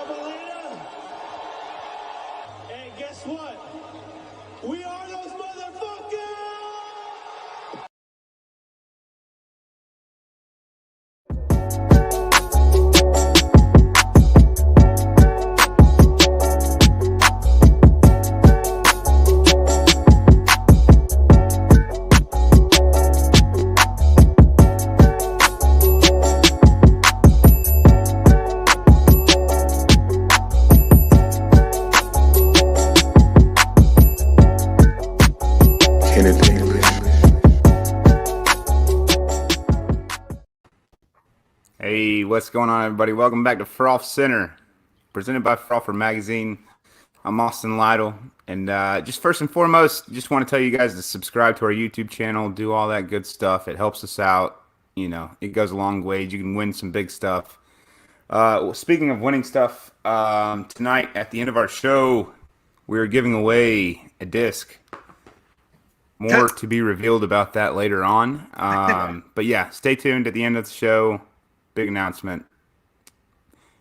burrito. And guess what? We are those motherfuckers! Hey, what's going on, everybody? Welcome back to Frolfcenter, presented by Frolfer Magazine. I'm Austin Lytle, and just first and foremost, just want to tell you guys to subscribe to our YouTube channel, do all that good stuff. It helps us out. You know, it goes a long way. You can win some big stuff. Speaking of winning stuff, tonight at the end of our show, we're giving away a disc. More to be revealed about that later on. But yeah, stay tuned at the end of the show. Big announcement.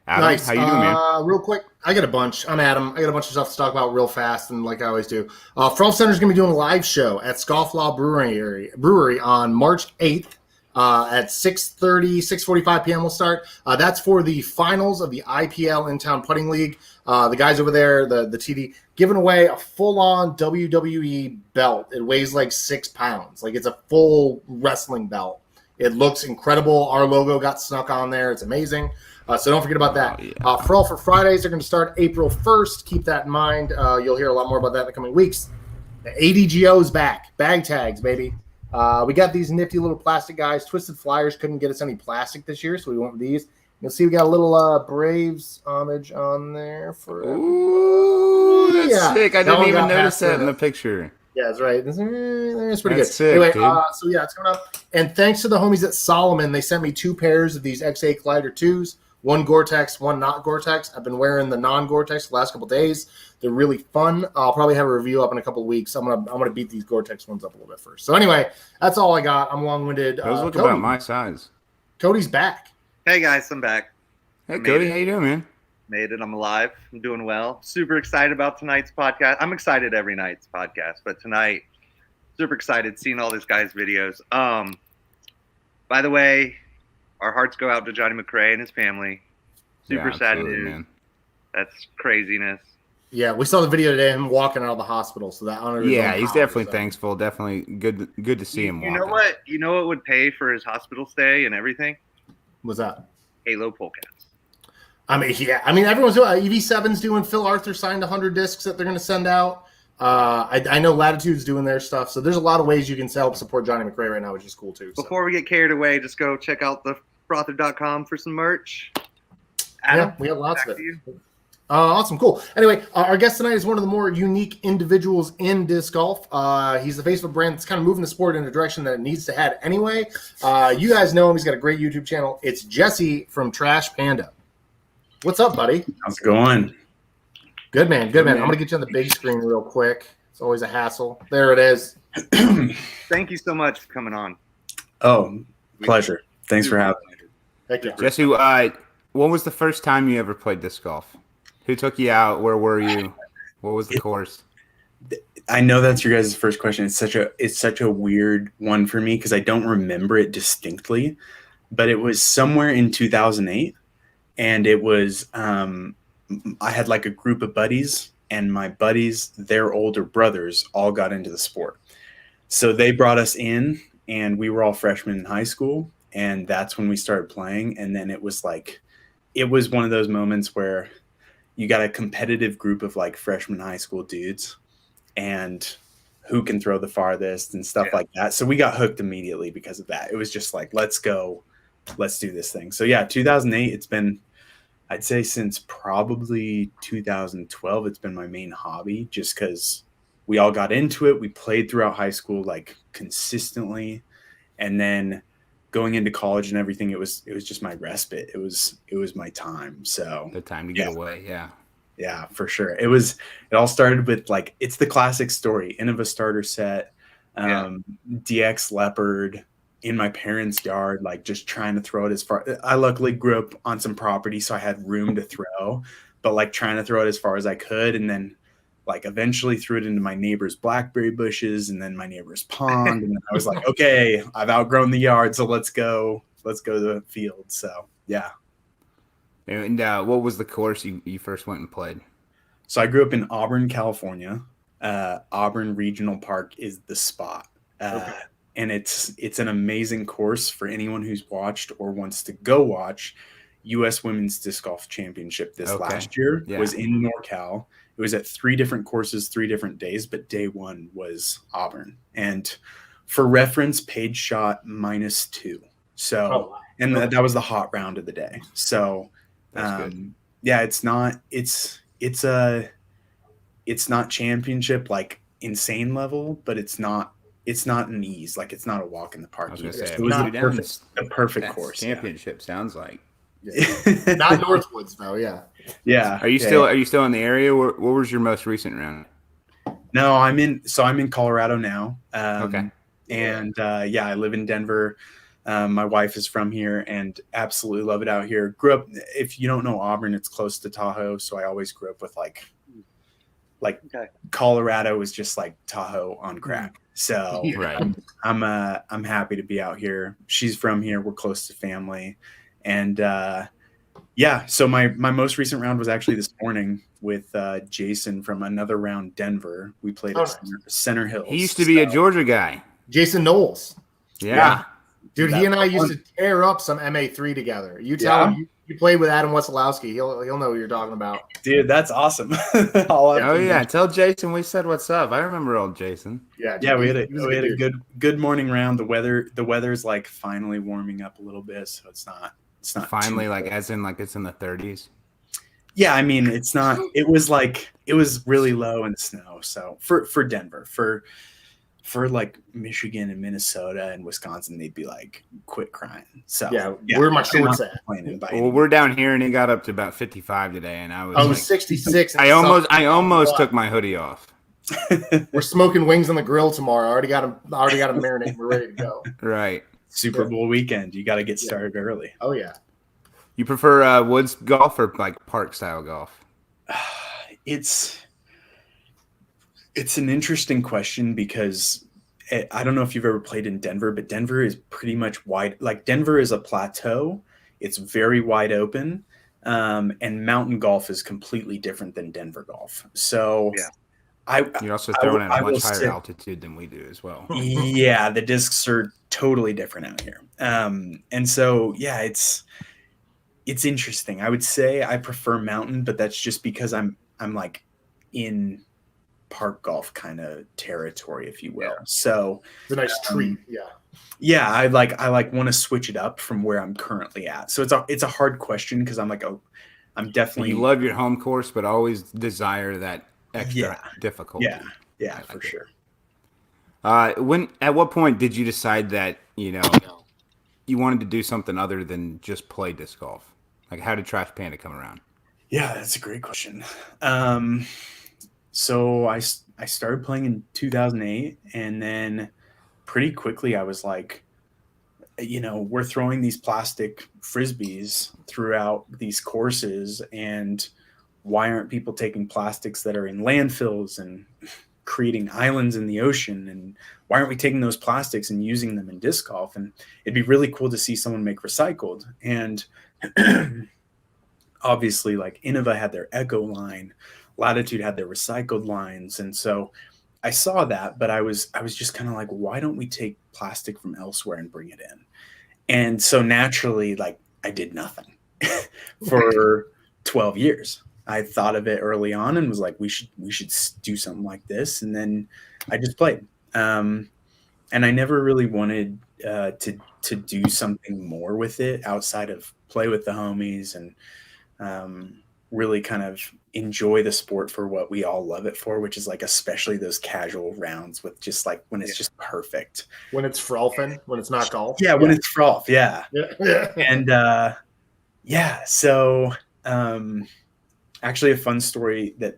Adam, nice. How you doing, man? Real quick, I got a bunch. I'm Adam. I got a bunch of stuff to talk about real fast, and like I always do. Frolfcenter is going to be doing a live show at Scofflaw Brewery on March 8th at 6:45 p.m. We'll start. That's for the finals of the IPL In-Town Putting League. The guys over there, the TD, giving away a full-on WWE belt. It weighs like 6 pounds. Like, it's a full wrestling belt. It looks incredible. Our logo got snuck on there. It's amazing. So don't forget about that. Frol for Fridays are going to start April 1st. Keep that in mind. You'll hear a lot more about that in the coming weeks. The ADGO's back. Bag tags, baby. We got these nifty little plastic guys. Twisted Flyers couldn't get us any plastic this year, so we went with these. You'll see we got a little Braves homage on there. Ooh, that's sick. I didn't even notice that in the picture. Yeah, that's right. It's pretty That's good. Sick, anyway, dude. So yeah, it's coming up. And thanks to the homies at Solomon, they sent me 2 pairs of these XA Collider 2s. One Gore-Tex, one not Gore-Tex. I've been wearing the non-Gore-Tex the last couple days. They're really fun. I'll probably have a review up in a couple of weeks. I'm gonna beat these Gore-Tex ones up a little bit first. So anyway, that's all I got. I'm long-winded. Those look about my size. Cody's back. Hey guys, I'm back. Hey Cody, how you doing, man? Made it. I'm alive. I'm doing well. Super excited about tonight's podcast. I'm excited every night's podcast, but tonight, super excited seeing all this guy's videos. By the way, our hearts go out to Johnny McRae and his family. Super sad news. Man. That's craziness. Yeah, we saw the video today of him walking out of the hospital. So that honor. Yeah, he's definitely thankful. Definitely good to see him. You know what? You know what would pay for his hospital stay and everything? What's that? Halo Polecats. I mean, yeah. I mean, everyone's doing. EV7's doing. Phil Arthur signed 100 discs that they're going to send out. I know Latitude's doing their stuff. So there's a lot of ways you can help support Johnny McRae right now, which is cool too. So. Before we get carried away, just go check out the frother.com for some merch. Adam, yeah, we have lots of it. Awesome, cool. Anyway, our guest tonight is one of the more unique individuals in disc golf. He's the face of a brand that's kind of moving the sport in a direction that it needs to head anyway. You guys know him. He's got a great YouTube channel. It's Jesse from Trash Panda. What's up, buddy? How's it going? Good, man. Good, man. I'm going to get you on the big screen real quick. It's always a hassle. There it is. Thank you so much for coming on. Oh, pleasure. Thanks for having me. Thank you. Jesse, when was the first time you ever played disc golf? Who took you out? Where were you? What was the course? I know that's your guys' first question. It's such a weird one for me because I don't remember it distinctly, but it was somewhere in 2008, and it was I had like a group of buddies, and my buddies, their older brothers, all got into the sport. So they brought us in, and we were all freshmen in high school, and that's when we started playing. And then it was one of those moments where you got a competitive group of like freshman high school dudes and who can throw the farthest and stuff like that. So we got hooked immediately because of that. It was just like, let's go, let's do this thing. So yeah, 2008, it's been, I'd say since probably 2012, it's been my main hobby just because we all got into it. We played throughout high school, like consistently. And then going into college and everything, it was just my respite. It was my time. So the time to get away. Yeah, for sure. It all started with like, it's the classic story. Innova starter set, DX Leopard in my parents' yard, like just trying to throw it as far. I luckily grew up on some property, so I had room to throw. but like trying to throw it as far as I could, and then like eventually threw it into my neighbor's blackberry bushes and then my neighbor's pond. And then I was like, okay, I've outgrown the yard, so let's go to the field. So yeah. And what was the course you first went and played? So I grew up in Auburn, California. Auburn Regional Park is the spot. And it's an amazing course for anyone who's watched or wants to go watch. U.S. Women's Disc Golf Championship last year was in NorCal. It was at 3 different courses, 3 different days, but day 1 was Auburn. And for reference, Paige shot -2. So, and that was the hot round of the day. So, yeah, it's not championship like insane level, but it's not an ease. Like it's not a walk in the park. I was gonna say, it was a perfect course. Championship sounds like. Yeah. Not Northwoods though. Yeah. Yeah. Are you still in the area? What was your most recent round? No, I'm in Colorado now. Okay. And I live in Denver. My wife is from here and absolutely love it out here. Grew up, if you don't know Auburn, it's close to Tahoe. So I always grew up with like Colorado is just like Tahoe on crack. So right. I'm happy to be out here. She's from here. We're close to family. And so my most recent round was actually this morning with Jason from another round, Denver. We played at Center Hills. He used to be a Georgia guy. Jason Knowles. Yeah. Dude, he and I used to tear up some MA3 together. You tell him you played with Adam Wesolowski. He'll know what you're talking about. Dude, that's awesome. Tell Jason we said what's up. I remember old Jason. Yeah, we had a good morning round. The weather's like finally warming up a little bit, so it's not finally like as in like it's in the 30s. Yeah, I mean it's not. It was really low in snow. So for Denver, for like Michigan and Minnesota and Wisconsin, they'd be like, quit crying. So where are my shorts at? Well, we're down here and it got up to about 55 today, and I was 66. I almost took my hoodie off. We're smoking wings on the grill tomorrow. I already got them marinated. We're ready to go. Right. Super Bowl weekend. You got to get started early. Oh yeah. You prefer woods golf or like park style golf? It's an interesting question because I don't know if you've ever played in Denver, but Denver is pretty much wide. Like Denver is a plateau. It's very wide open. And mountain golf is completely different than Denver golf. So you're also throwing at a much higher altitude than we do as well. Yeah, the discs are totally different out here. And so it's interesting. I would say I prefer mountain, but that's just because I'm like in park golf kind of territory, if you will. So it's a nice treat. I want to switch it up from where I'm currently at. So it's a hard question because I'm like, I'm definitely. You love your home course, but always desire that extra difficulty. Yeah, for sure. At what point did you decide that you wanted to do something other than just play disc golf? Like, how did Trash Panda come around? Yeah, that's a great question. So I started playing in 2008, and then pretty quickly I was like, we're throwing these plastic frisbees throughout these courses, and why aren't people taking plastics that are in landfills and creating islands in the ocean? And why aren't we taking those plastics and using them in disc golf? And it'd be really cool to see someone make recycled. And obviously, like Innova had their Echo line, Latitude had their recycled lines. And so I saw that, but I was just kind of like, why don't we take plastic from elsewhere and bring it in? And so naturally, like I did nothing for 12 years. I thought of it early on and was like, we should do something like this. And then I just played. And I never really wanted to do something more with it outside of play with the homies and really kind of enjoy the sport for what we all love it for, which is like especially those casual rounds with just like when it's just perfect. When it's frolfing, when it's not golf. Yeah, when it's frolf, yeah. And so actually a fun story that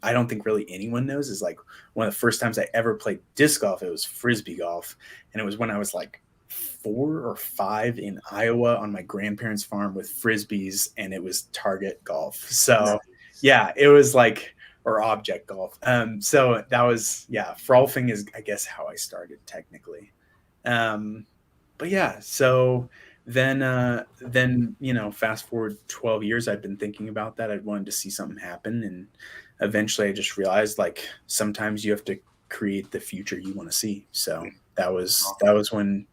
I don't think really anyone knows is like one of the first times I ever played disc golf, it was frisbee golf. And it was when I was like 4 or 5 in Iowa on my grandparents' farm with frisbees, and it was target golf. So Yeah, it was like, or object golf. So that was, yeah, frolfing is, I guess, how I started technically. But yeah, so then fast forward 12 years, I've been thinking about that. I wanted to see something happen, and eventually I just realized, like, sometimes you have to create the future you want to see. So that was when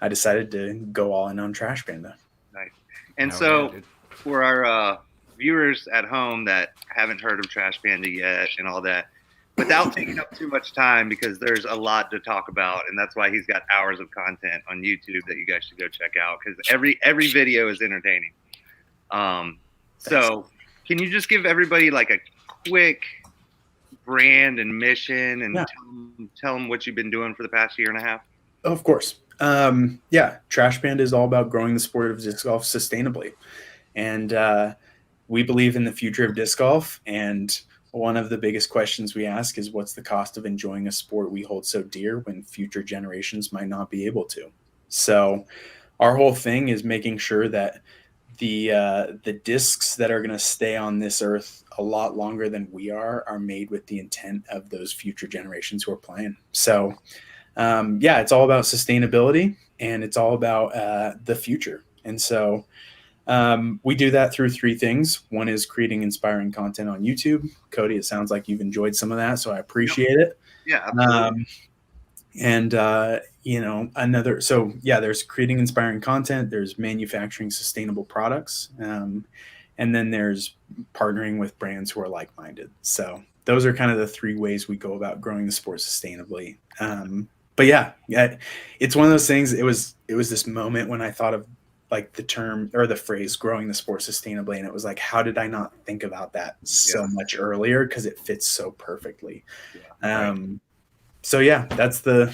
I decided to go all in on Trash Panda. Nice. And so for our viewers at home that haven't heard of Trash Panda yet and all that, without taking up too much time, because there's a lot to talk about, and that's why he's got hours of content on YouTube that you guys should go check out, because every video is entertaining. So can you just give everybody like a quick brand and mission, and tell them what you've been doing for the past year and a half? Of course. Trash Panda is all about growing the sport of disc golf sustainably. And we believe in the future of disc golf. And one of the biggest questions we ask is, what's the cost of enjoying a sport we hold so dear when future generations might not be able to? So our whole thing is making sure that the discs that are going to stay on this earth a lot longer than we are made with the intent of those future generations who are playing. So it's all about sustainability, and it's all about the future. And so we do that through three things. One is creating inspiring content on YouTube. Cody, it sounds like you've enjoyed some of that, so I appreciate it. Yeah, absolutely. There's creating inspiring content, there's manufacturing sustainable products, and then there's partnering with brands who are like-minded. So those are kind of the three ways we go about growing the sport sustainably. It's one of those things. It was this moment when I thought of like the term or the phrase growing the sport sustainably, and it was like, how did I not think about that so much earlier? Because it fits so perfectly. That's the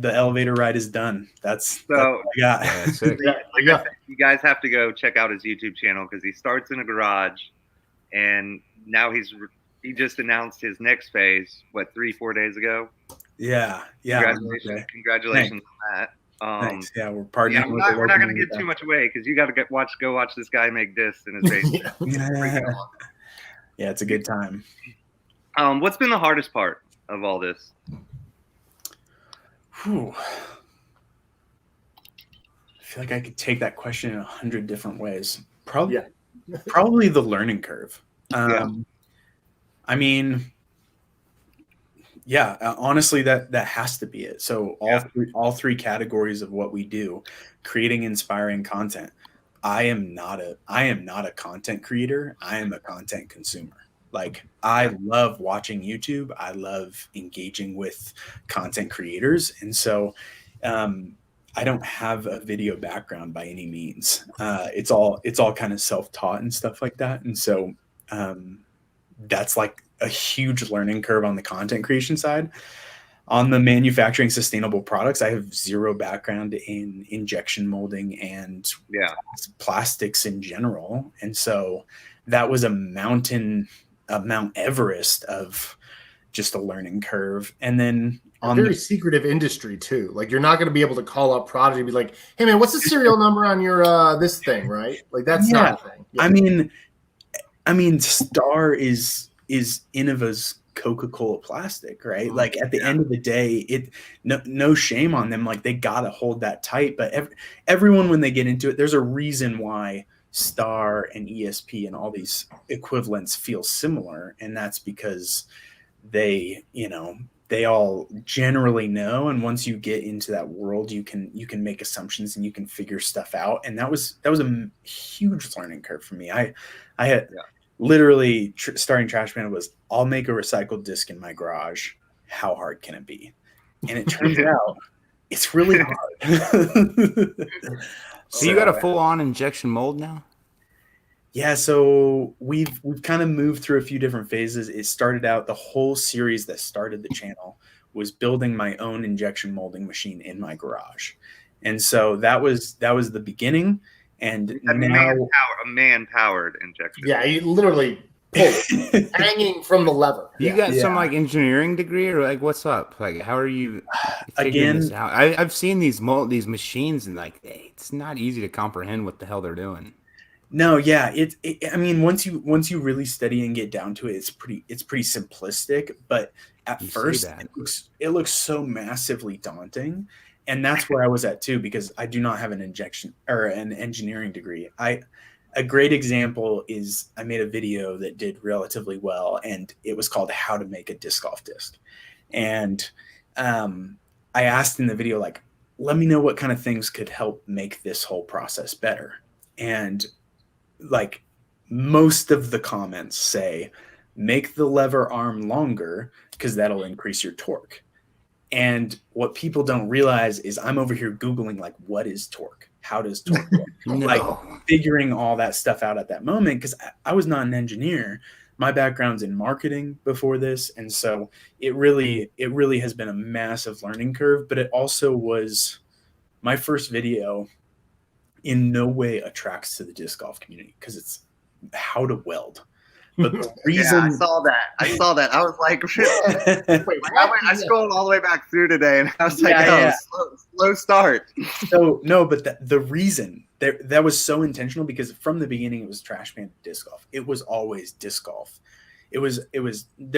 elevator ride is done. That's all I got. That's it. You guys have to go check out his YouTube channel, because he starts in a garage, and now he just announced his next phase, 3-4 days ago? Yeah. Congratulations on that. Thanks. Yeah, we're partnering. We're not going to give too much away, because you got to go watch this guy make discs in his basement. Yeah, it's a good time. What's been the hardest part of all this? I feel like I could take that question in 100 different ways. Probably the learning curve. Honestly, that has to be it. So all three categories of what we do, creating inspiring content. I am not a content creator. I am a content consumer. Like, I love watching YouTube. I love engaging with content creators. And so I don't have a video background by any means. It's all kind of self-taught and stuff like that. And so that's like a huge learning curve on the content creation side. On the manufacturing sustainable products, I have zero background in injection molding and plastics in general. And so that was a Mount Everest of just a learning curve. And then on very secretive industry too. Like, you're not going to be able to call up Prodigy and be like, hey man, what's the serial number on your this thing, right? Like, that's not a thing. Yeah. I mean, Star is Innova's Coca-Cola plastic, right? Like, at the end of the day, no shame on them. Like, they got to hold that tight. But everyone, when they get into it, there's a reason why Star and ESP and all these equivalents feel similar. And that's because they all generally know. And once you get into that world, you can make assumptions and you can figure stuff out. And that was a huge learning curve for me. I had literally starting Trash Panda was, I'll make a recycled disc in my garage. How hard can it be? And it turns out it's really hard. So you got a full-on injection mold now? Yeah, so we've kind of moved through a few different phases. It started out, the whole series that started the channel was building my own injection molding machine in my garage. And so that was the beginning. And a man-powered injection. Yeah, he literally pulled hanging from the lever. You got some like engineering degree, or like, what's up? Like, how are you figuring this out? I've seen these machines, and like, it's not easy to comprehend what the hell they're doing. No, yeah, I mean, once you really study and get down to it, it's pretty simplistic. But at You say first, that. it looks so massively daunting, and that's where I was at too, because I do not have an engineering degree. A great example is I made a video that did relatively well, and it was called "How to Make a Disc Golf Disc," and I asked in the video, like, let me know what kind of things could help make this whole process better, and like most of the comments say, make the lever arm longer because that'll increase your torque. And what people don't realize is I'm over here Googling, like, what is torque? How does torque work? No. Like figuring all that stuff out at that moment, because I was not an engineer. My background's in marketing before this. And so it really has been a massive learning curve, but it also was my first video in no way attracts to the disc golf community because it's how to weld. But the reason I saw that. I was like, Wait, I scrolled all the way back through today, and I was like, slow start. So no, but the reason that was so intentional, because from the beginning it was Trash Panda Disc Golf. It was always disc golf. There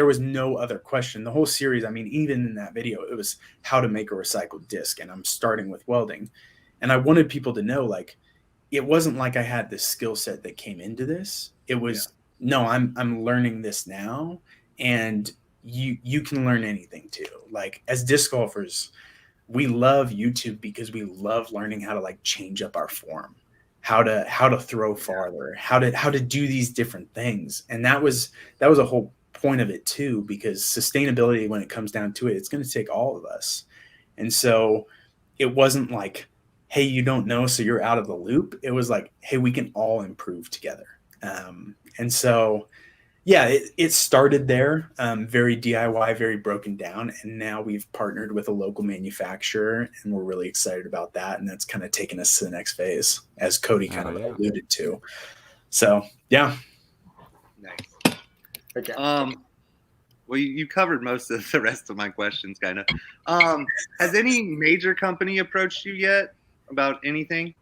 was no other question. The whole series, I mean, even in that video, it was how to make a recycled disc, and I'm starting with welding. And I wanted people to know, like, it wasn't like I had this skill set that came into this. It was, no, I'm learning this now, and you can learn anything too. Like, as disc golfers, we love YouTube because we love learning how to, like, change up our form, how to throw farther, how to do these different things. And that was a whole point of it too, because sustainability, when it comes down to it, it's going to take all of us. And so it wasn't like, hey, you don't know, so you're out of the loop. It was like, hey, we can all improve together. And so, yeah, it started there, very DIY, very broken down. And now we've partnered with a local manufacturer, and we're really excited about that. And that's kind of taken us to the next phase, as Cody kind of alluded to. So, yeah. Nice. Okay. Well, you covered most of the rest of my questions, kind of. Has any major company approached you yet about anything?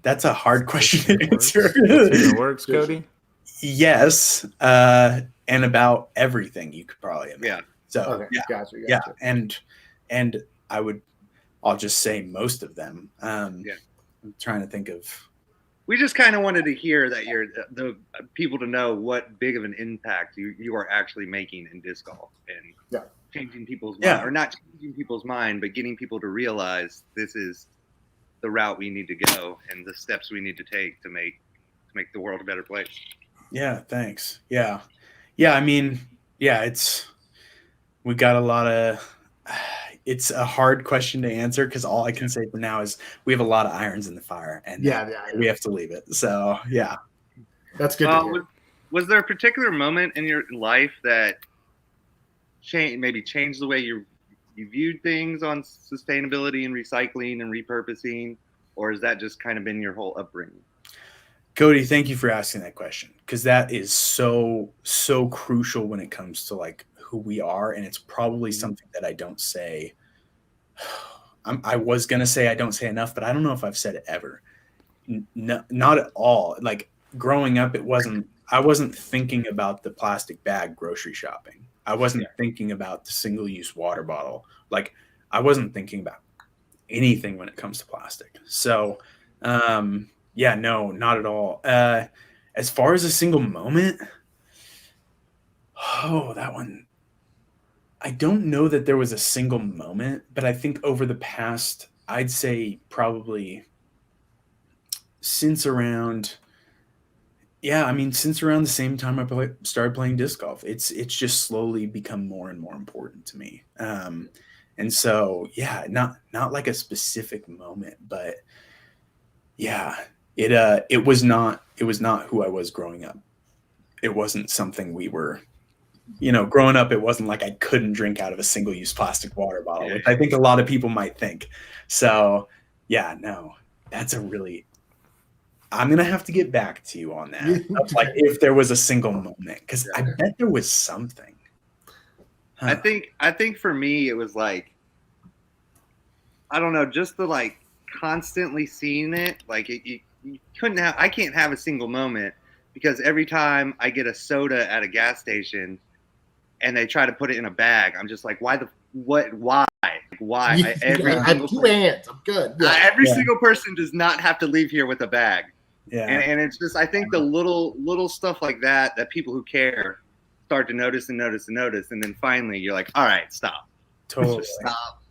That's a hard question to answer. What's in the works, Cody? Yes, and about everything you could probably imagine. Yeah. So Okay. yeah, Gotcha. yeah, and I'll just say most of them. I'm trying to think of. We just kind of wanted to hear that you're the people to know what big of an impact you are actually making in disc golf, and changing people's mind, or not changing people's mind, but getting people to realize this is the route we need to go and the steps we need to take to make the world a better place. Yeah, thanks. Yeah. I mean, we got a lot of. It's a hard question to answer because all I can say for now is we have a lot of irons in the fire, and we have to leave it. So yeah, that's good. Was there a particular moment in your life that changed the way you viewed things on sustainability and recycling and repurposing, or has that just kind of been your whole upbringing? Cody, thank you for asking that question, because that is so crucial when it comes to, like, who we are, and it's probably something that I don't say. I was gonna say I don't say enough, but I don't know if I've said it ever. No, not at all. Like, growing up, I wasn't thinking about the plastic bag grocery shopping. I wasn't thinking about the single-use water bottle. Like, I wasn't thinking about anything when it comes to plastic. So, no, not at all. As far as a single moment, that one, I don't know that there was a single moment, but I think over the past, I'd say probably since around the same time I started playing disc golf, it's just slowly become more and more important to me. And so, not like a specific moment, but it was not who I was growing up. It wasn't something we were, growing up, it wasn't like I couldn't drink out of a single-use plastic water bottle, which I think a lot of people might think. So, that's a really, I'm going to have to get back to you on that. Like, if there was a single moment, because I bet there was something. I think for me, it was like, I don't know, just the, like, constantly seeing it. Like you couldn't have. I can't have a single moment because every time I get a soda at a gas station and they try to put it in a bag, I'm just like, why? Why? I have two hands. I'm good. Yeah. Every single person does not have to leave here with a bag. Yeah. And it's just, I think the little stuff like that people who care start to notice, and then finally you're like, all right, stop. Totally. Just stop.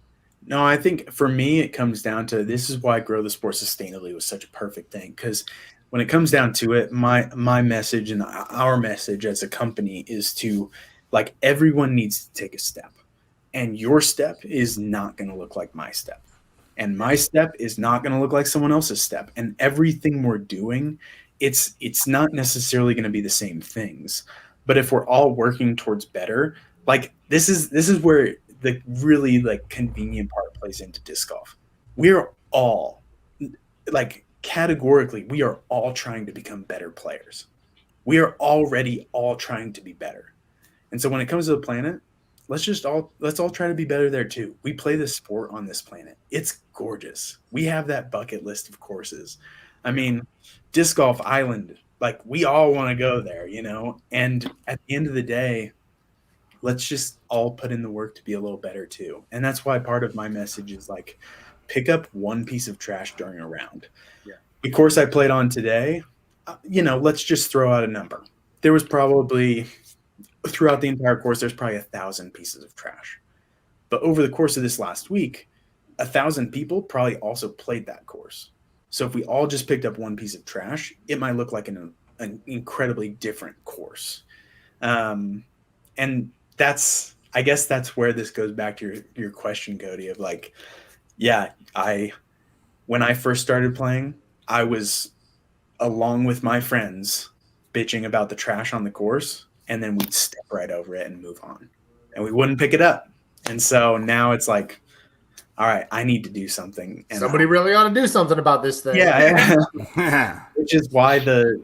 No, I think for me it comes down to, this is why Grow the Sport Sustainably was such a perfect thing, because when it comes down to it, my message and our message as a company is to, like, everyone needs to take a step, and your step is not going to look like my step, and my step is not going to look like someone else's step, and everything we're doing, it's not necessarily going to be the same things, but if we're all working towards better, like, this is where the really, like, convenient part plays into disc golf. We're all, like, categorically, we are all trying to become better players. We are already all trying to be better. And so when it comes to the planet, let's all try to be better there too. We play this sport on this planet. It's gorgeous. We have that bucket list of courses. I mean, Disc Golf Island, like, we all want to go there, you know? And at the end of the day, let's just all put in the work to be a little better too. And that's why part of my message is, like, pick up one piece of trash during a round. Yeah. The course I played on today, you know, let's just throw out a number. There was probably, throughout the entire course, there's probably 1,000 pieces of trash. But over the course of this last week, 1,000 people probably also played that course. So if we all just picked up one piece of trash, it might look like an incredibly different course. And I guess that's where this goes back to your question, Cody, of, like, yeah, when I first started playing, I was, along with my friends, bitching about the trash on the course, and then we'd step right over it and move on, and we wouldn't pick it up. And so now it's like, all right, I need to do something. And somebody really ought to do something about this thing. Yeah. Which is why the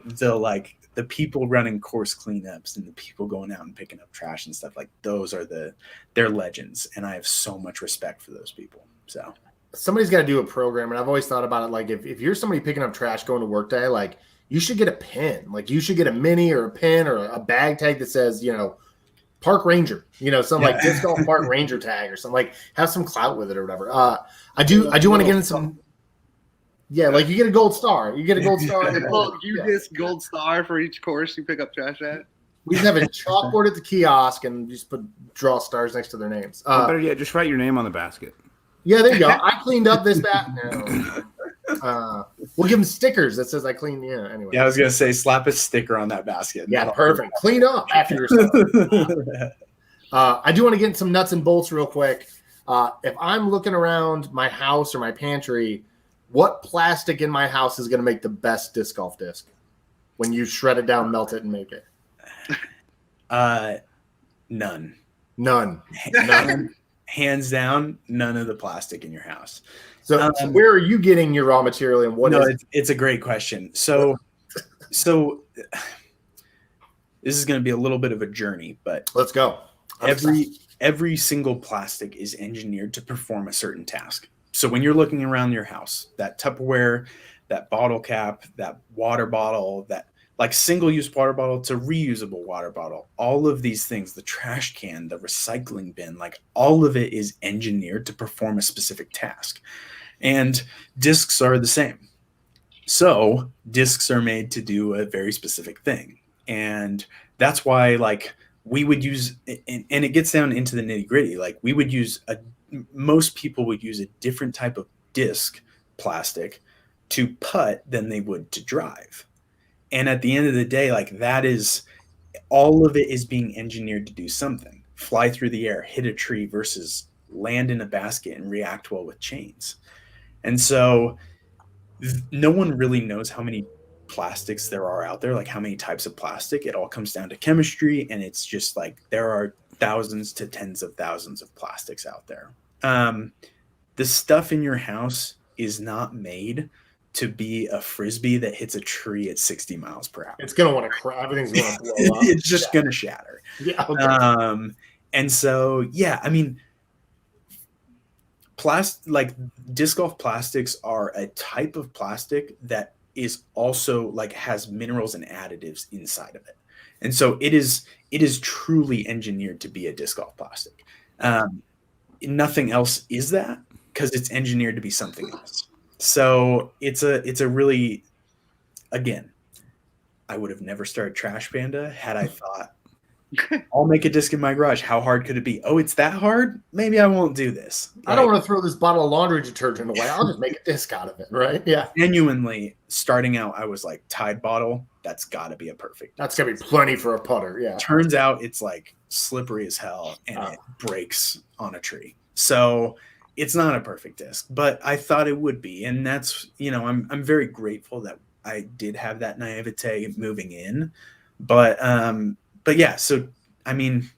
people running course cleanups and the people going out and picking up trash and stuff, like, those are they're legends, and I have so much respect for those people. So somebody's got to do a program, and I've always thought about it, like, if you're somebody picking up trash going to work day, like, you should get a pin. Like, you should get a mini or a pin or a bag tag that says, you know, Park Ranger, you know, some like Disc Golf Park Ranger tag or something, like, have some clout with it or whatever. I do want to get in some. Yeah, like, you get a gold star. You get a gold star. Just gold star for each course you pick up trash at. We just have a chalkboard at the kiosk and just draw stars next to their names. Better yet, just write your name on the basket. Yeah, there you go. I cleaned up this bat. No. We'll give them stickers that says I cleaned. Yeah, anyway. Yeah, I was going to say, slap a sticker on that basket. Yeah, perfect. Clean up after yourself. I do want to get in some nuts and bolts real quick. If I'm looking around my house or my pantry, what plastic in my house is going to make the best disc golf disc when you shred it down, melt it, and make it? None. Hands down, none of the plastic in your house. So where are you getting your raw material, and what is it? It's a great question. So this is going to be a little bit of a journey, but let's go. Every single plastic is engineered to perform a certain task. So when you're looking around your house, that Tupperware, that bottle cap, that water bottle, that, like, single-use water bottle to reusable water bottle, all of these things, the trash can, the recycling bin, like, all of it is engineered to perform a specific task. And discs are the same. So discs are made to do a very specific thing. And that's why, like, we would use, and it gets down into the nitty-gritty, like, we would use most people would use a different type of disc plastic to putt than they would to drive. And at the end of the day, like, that is, all of it is being engineered to do something. Fly through the air, hit a tree, versus land in a basket and react well with chains. And so no one really knows how many plastics there are out there, like how many types of plastic. It all comes down to chemistry, and it's just like there are thousands to tens of thousands of plastics out there. The stuff in your house is not made to be a frisbee that hits a tree at 60 miles per hour. It's going to want to crack. Everything's going to blow up. It's just going to shatter. Yeah. Okay. And so, yeah, I mean, like disc golf plastics are a type of plastic that is also like has minerals and additives inside of it. And so it is truly engineered to be a disc golf plastic. Nothing else is that, because it's engineered to be something else. So it's a really, again, I would have never started Trash Panda had I thought, I'll make a disc in my garage. How hard could it be? Oh, it's that hard? Maybe I won't do this. I don't want to throw this bottle of laundry detergent away. I'll just make a disc out of it, right? Yeah. Genuinely, starting out, I was like, Tide bottle, that's got to be a perfect. That's going to be plenty for a putter, yeah. Turns out it's like slippery as hell, and it breaks on a tree. So it's not a perfect disc, but I thought it would be. And that's, I'm very grateful that I did have that naivete moving in. But yeah, so, I mean,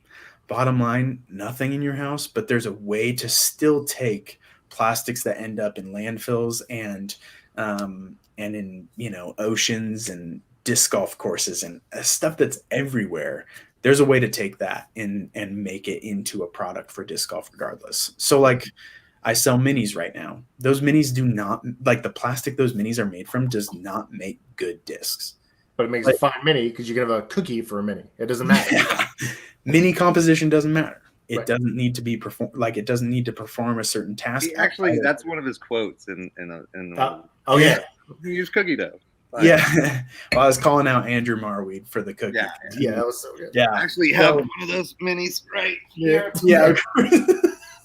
bottom line, nothing in your house, but there's a way to still take plastics that end up in landfills and in, oceans and disc golf courses and stuff that's everywhere. There's a way to take that and make it into a product for disc golf regardless. So like I sell minis right now. Those minis do not, like the plastic those minis are made from does not make good discs. But it makes a fine mini because you can have a cookie for a mini. It doesn't matter. Mini composition doesn't matter. It Right. doesn't need to be it doesn't need to perform a certain task. Actually, that's one of his quotes in Oh, yeah. You use cookie dough. Yeah. Well, I was calling out Andrew Marweed for the cookie. Yeah. Yeah, that was so good. Yeah. I actually have one of those minis right here. Yeah.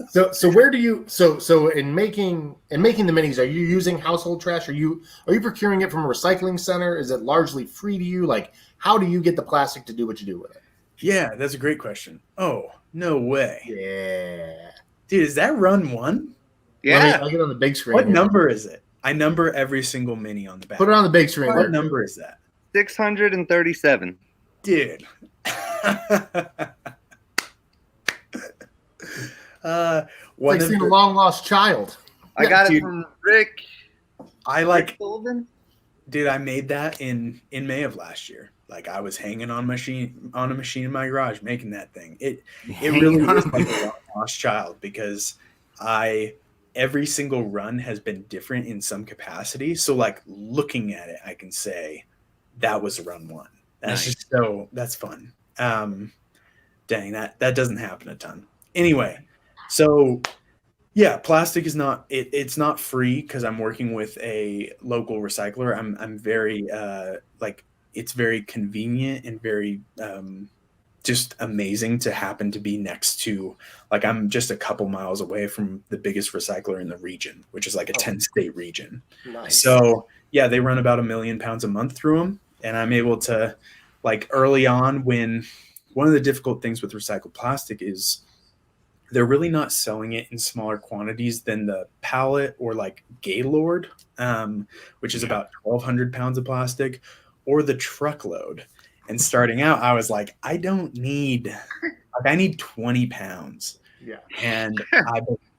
So where do you so in making the minis, are you using household trash? Are you procuring it from a recycling center? Is it largely free to you? Like, how do you get the plastic to do what you do with it? Yeah, that's a great question. Oh, no way. Yeah. Dude, is that run one? Yeah. I'll get on the big screen. What here. number is it? I number every single mini on the back. Put it on the big screen. What there. number is that? 637. Dude. It's like seeing a long lost child. I got it dude. from Rick. Rick Sullivan. Dude, I made that in May of last year. Like I was hanging on a machine in my garage making that thing. It really is like a lost child because every single run has been different in some capacity. So like looking at it, I can say that was run one. That's Nice. that's fun. Dang, that doesn't happen a ton. Anyway, so yeah, plastic is not it's not free because I'm working with a local recycler. I'm very it's very convenient and very just amazing to happen to be next to, like I'm just a couple miles away from the biggest recycler in the region, which is like a 10-state region. Nice. So yeah, they run about 1 million pounds a month through them. And I'm able to, like early on, when one of the difficult things with recycled plastic is they're really not selling it in smaller quantities than the pallet or like Gaylord, which is about 1,200 pounds of plastic, or the truckload. And starting out, I was like, I need 20 pounds. Yeah. And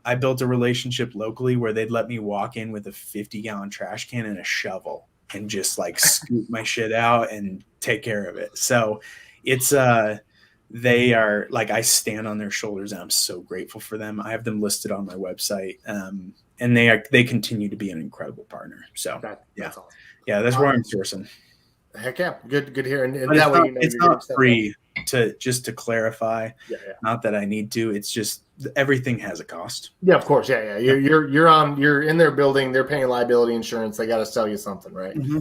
I built a relationship locally where they'd let me walk in with a 50-gallon trash can and a shovel and just like scoop my shit out and take care of it. So it's they are like, I stand on their shoulders and I'm so grateful for them. I have them listed on my website. And they continue to be an incredible partner. So That's awesome. yeah, that's where I'm sourcing. Heck yeah, good here. And But that way it's not free. To clarify, Yeah. not that I need to. It's just everything has a cost. Yeah, of course. Yeah. You're in their building. They're paying liability insurance. They got to sell you something, right? Mm-hmm.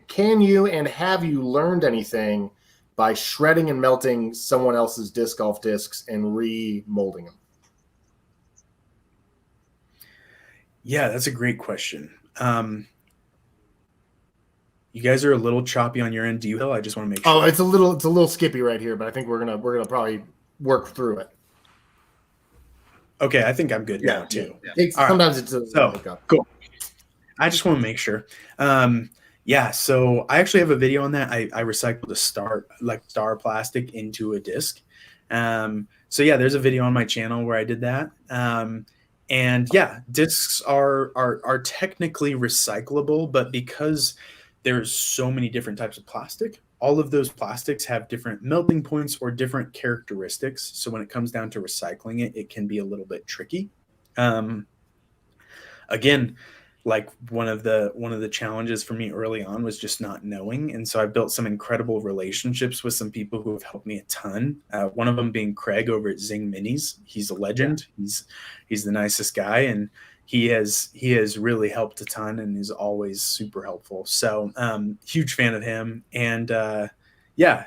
Can you and have you learned anything by shredding and melting someone else's disc golf discs and remolding them? Yeah, that's a great question. You guys are a little choppy on your end. Do you? I just want to make sure. Oh, it's a little skippy right here, but I think we're gonna probably work through it. Okay, I think I'm good now too. Yeah. Sometimes it's a So hiccup. cool. I just want to make sure. Yeah, so I actually have a video on that. I recycled a star plastic into a disc. So yeah, there's a video on my channel where I did that. And yeah, discs are technically recyclable, but because there's so many different types of plastic, all of those plastics have different melting points or different characteristics. So when it comes down to recycling it, it can be a little bit tricky. Again, like one of the challenges for me early on was just not knowing, and so I built some incredible relationships with some people who have helped me a ton. One of them being Craig over at Zing Minis. He's a legend. Yeah. He's the nicest guy, and he has really helped a ton and is always super helpful. So huge fan of him. And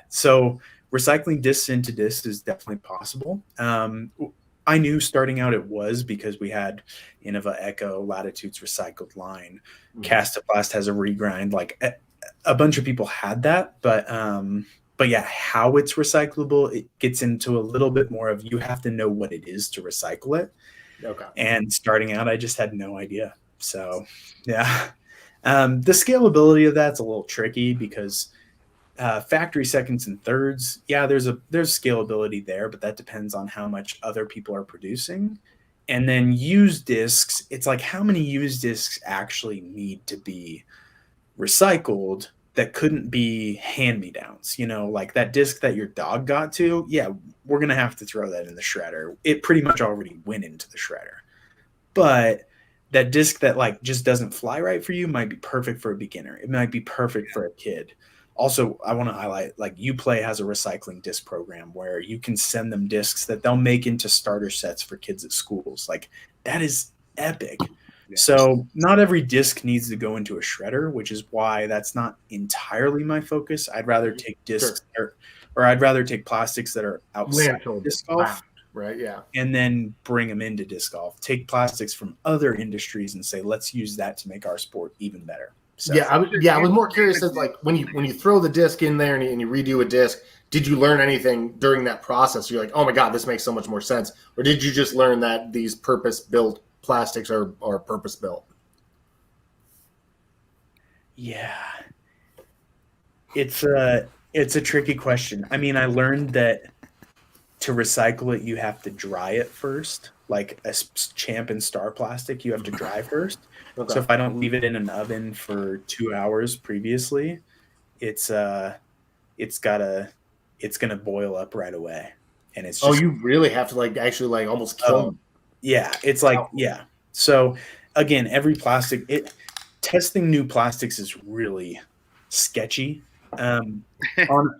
so recycling discs into discs is definitely possible. I knew starting out it was because we had Innova Echo Latitudes recycled line. Castaplast has a regrind. Like a bunch of people had that, but yeah, how it's recyclable, it gets into a little bit more of, you have to know what it is to recycle it. Okay. And starting out, I just had no idea. So yeah, the scalability of that's a little tricky because factory seconds and thirds, yeah, there's scalability there, but that depends on how much other people are producing. And then used discs, it's like, how many used discs actually need to be recycled that couldn't be hand-me-downs? Like that disc that your dog got to, yeah, we're gonna have to throw that in the shredder. It pretty much already went into the shredder. But that disc that like just doesn't fly right for you might be perfect for a beginner. It might be perfect for a kid. Also, I want to highlight, like, Uplay has a recycling disc program where you can send them discs that they'll make into starter sets for kids at schools. Like, that is epic. Yeah. So not every disc needs to go into a shredder, which is why that's not entirely my focus. I'd rather take discs or I'd rather take plastics that are outside of disc golf. Right, yeah. And then bring them into disc golf. Take plastics from other industries and say, let's use that to make our sport even better. So. I was more curious as like when you throw the disc in there and you redo a disc, did you learn anything during that process? You're like, oh my God, this makes so much more sense. Or did you just learn that these purpose-built plastics are purpose-built? Yeah. It's a tricky question. I mean, I learned that to recycle it, you have to dry it first. Like a Champ and Star plastic, you have to dry first. Okay. So if I don't leave it in an oven for 2 hours previously, it's gonna boil up right away. And it's just, you really have to like actually like almost kill them. Yeah, it's like yeah. So again, every plastic, testing new plastics is really sketchy. On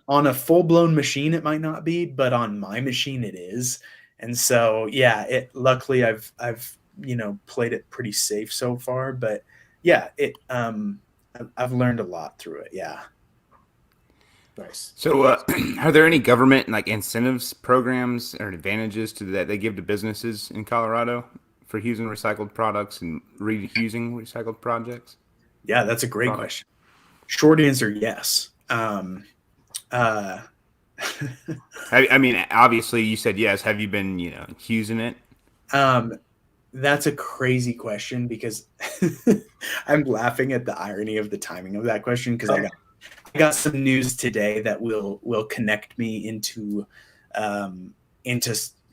a full-blown machine it might not be, but on my machine it is. And so yeah, luckily I've played it pretty safe so far, but yeah, I've learned a lot through it. Yeah. Nice. So are there any government like incentives programs or advantages that they give to businesses in Colorado for using recycled products and reusing recycled projects? Yeah, that's a great question. Short answer, yes. I mean, obviously you said yes. Have you been, using it? That's a crazy question because I'm laughing at the irony of the timing of that question because I got some news today that will connect me into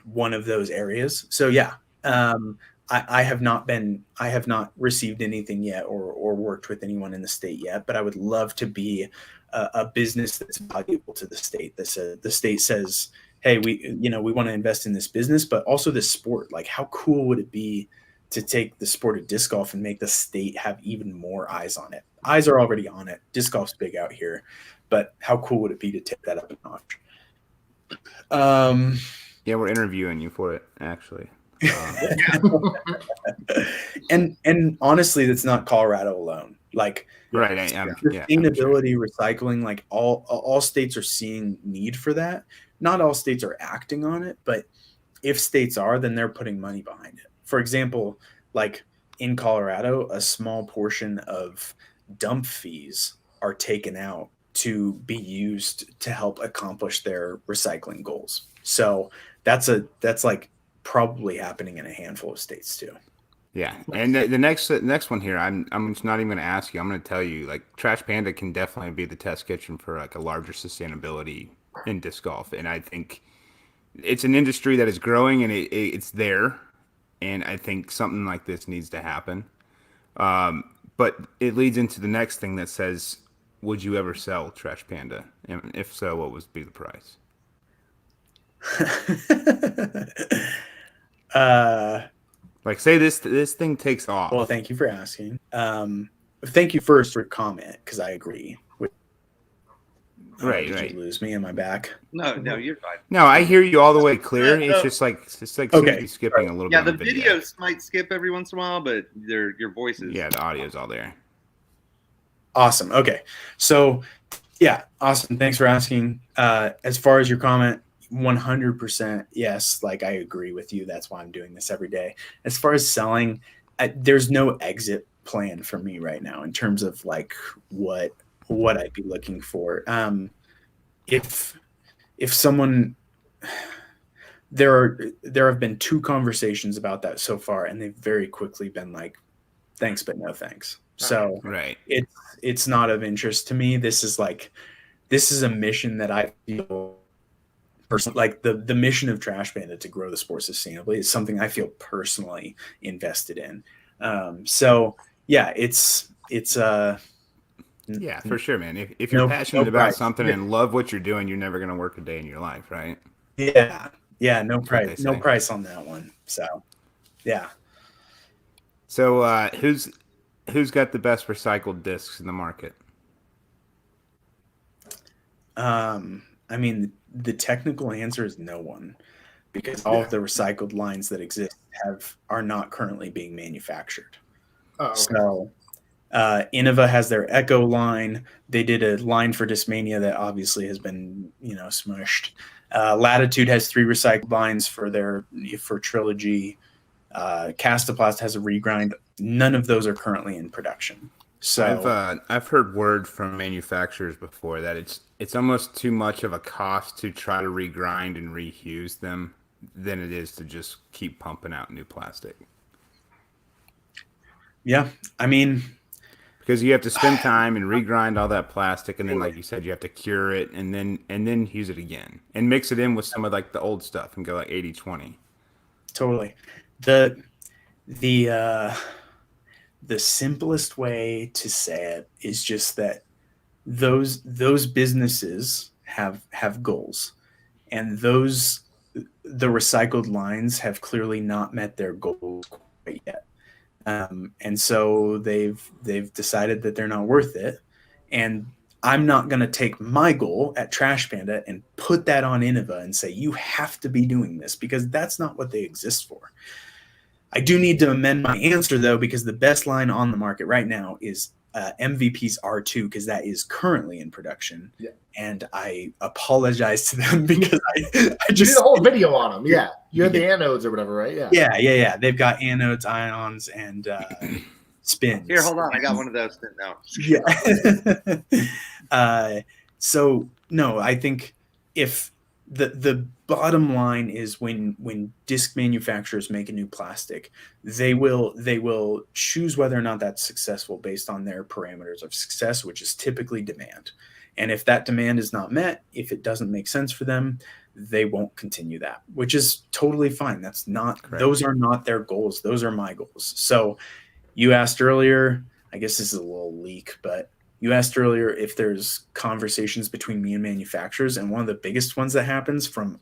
one of those areas. So yeah, I have not received anything yet or worked with anyone in the state yet, but I would love to be a business that's valuable to the state. The state says, hey, we want to invest in this business, but also this sport. Like, how cool would it be to take the sport of disc golf and make the state have even more eyes on it? Eyes are already on it. Disc golf's big out here, but how cool would it be to take that up a notch? Yeah, we're interviewing you for it, actually. And honestly, that's not Colorado alone. Like, right, sustainability, recycling, like all states are seeing need for that. Not all states are acting on it, but if states are, then they're putting money behind it. For example, like in Colorado, a small portion of dump fees are taken out to be used to help accomplish their recycling goals. So that's like probably happening in a handful of states too. Yeah, and the next one here, I'm just not even going to ask you. I'm going to tell you, like, Trash Panda can definitely be the test kitchen for like a larger sustainability in disc golf, and I think it's an industry that is growing and it's there, and I think something like this needs to happen. But it leads into the next thing that says, would you ever sell Trash Panda? And if so, what would be the price? Like, say this thing takes off. Well, thank you for asking. Thank you first for your comment, because I agree. Right. Did you lose me? Am I back? No, you're fine. No, I hear you all the way clear. It's just like Okay. Susie skipping a little Yeah, bit. the videos might skip every once in a while, but your voices. Yeah, the audio's all there. Awesome. Okay. So, yeah, awesome. Thanks for asking. As far as your comment, 100% yes. Like, I agree with you. That's why I'm doing this every day. As far as selling, there's no exit plan for me right now in terms of like what I'd be looking for. If someone, there have been 2 conversations about that so far, and they've very quickly been like, thanks, but no thanks. So Right. it's not of interest to me. This is a mission that I feel personally, like the mission of Trash Panda to grow the sport sustainably is something I feel personally invested in. So yeah, it's Yeah, for sure, man. If you're passionate about price. something and love what you're doing, you're never going to work a day in your life, right? Yeah, no That's what price, they no say. price on that one. So yeah. So who's got the best recycled discs in the market? I mean, the technical answer is no one, because all of the recycled lines that exist are not currently being manufactured. Oh, okay. So Innova has their Echo line. They did a line for Discmania that obviously has been, smushed. Latitude has 3 recycled lines for Trilogy. Castaplast has a regrind. None of those are currently in production. So I've heard word from manufacturers before that it's almost too much of a cost to try to regrind and reuse them than it is to just keep pumping out new plastic. yeah, I mean, Because you have to spend time and regrind all that plastic, and then, like you said, you have to cure it and then use it again and mix it in with some of like the old stuff and go like 80-20. totally. The simplest way to say it is just that those businesses have goals, and the recycled lines have clearly not met their goals quite yet. And so they've decided that they're not worth it. And I'm not going to take my goal at Trash Panda and put that on Innova and say, you have to be doing this, because that's not what they exist for. I do need to amend my answer, though, because the best line on the market right now is MVP's R2, because that is currently in production. Yeah. And I apologize to them because I You just did a whole video on them. Yeah. You had the anodes or whatever, right? Yeah. Yeah. They've got anodes, ions, and spins. Here, hold on. I got one of those now. Yeah. So no, I think if the bottom line is when disc manufacturers make a new plastic, they will choose whether or not that's successful based on their parameters of success, which is typically demand. And if that demand is not met, if it doesn't make sense for them, they won't continue that, which is totally fine. That's not Correct. Those are not their goals. Those are my goals. So you asked earlier, I guess this is a little leak, but you asked earlier if there's conversations between me and manufacturers, and one of the biggest ones that happens from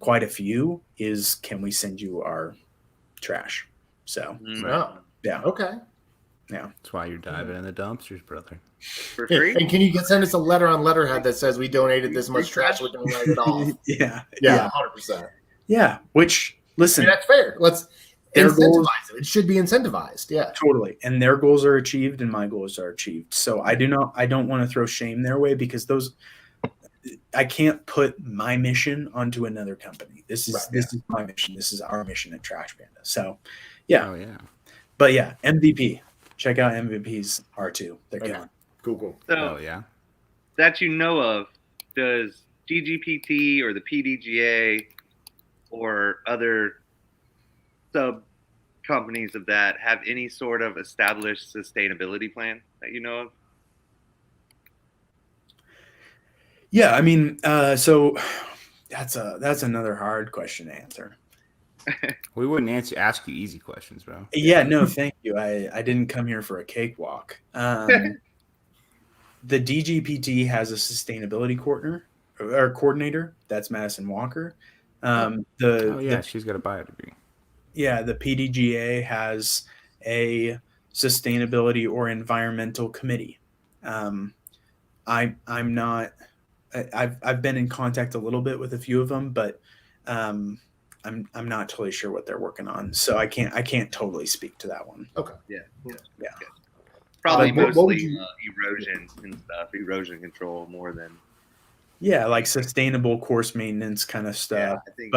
quite a few is, can we send you our trash? So Oh, yeah, okay. yeah, That's why you're diving in the dumpsters, brother. For free? And can you send us a letter on letterhead that says we donated this much trash, we can write it off? yeah, Yeah, 100%. yeah. Which, I listen, mean, that's fair. Let's Their incentivize goals- it. It should be incentivized. Yeah. totally. And their goals are achieved, and my goals are achieved. So I don't want to throw shame their way, because I can't put my mission onto another company. This is my mission. This is our mission at Trash Panda. So yeah. Oh yeah. But yeah, MVP. Check out MVP's R2. They're Okay. killing. Cool. So Oh yeah. that you know of, does GGPT or the PDGA or other sub companies of that have any sort of established sustainability plan that you know of? Yeah, I mean, so that's another hard question to answer. We wouldn't ask you easy questions, bro. Yeah, no, thank you. I didn't come here for a cakewalk. The DGPT has a sustainability coordinator. That's Madison Walker. Oh yeah, she's got a bio degree. the PDGA has a sustainability or environmental committee. I'm not. I've been in contact a little bit with a few of them, but I'm not totally sure what they're working on, so I can't totally speak to that one. Okay. Yeah. What Probably would mostly you- erosion and stuff, erosion control more than. Yeah, like sustainable course maintenance kind of stuff. I think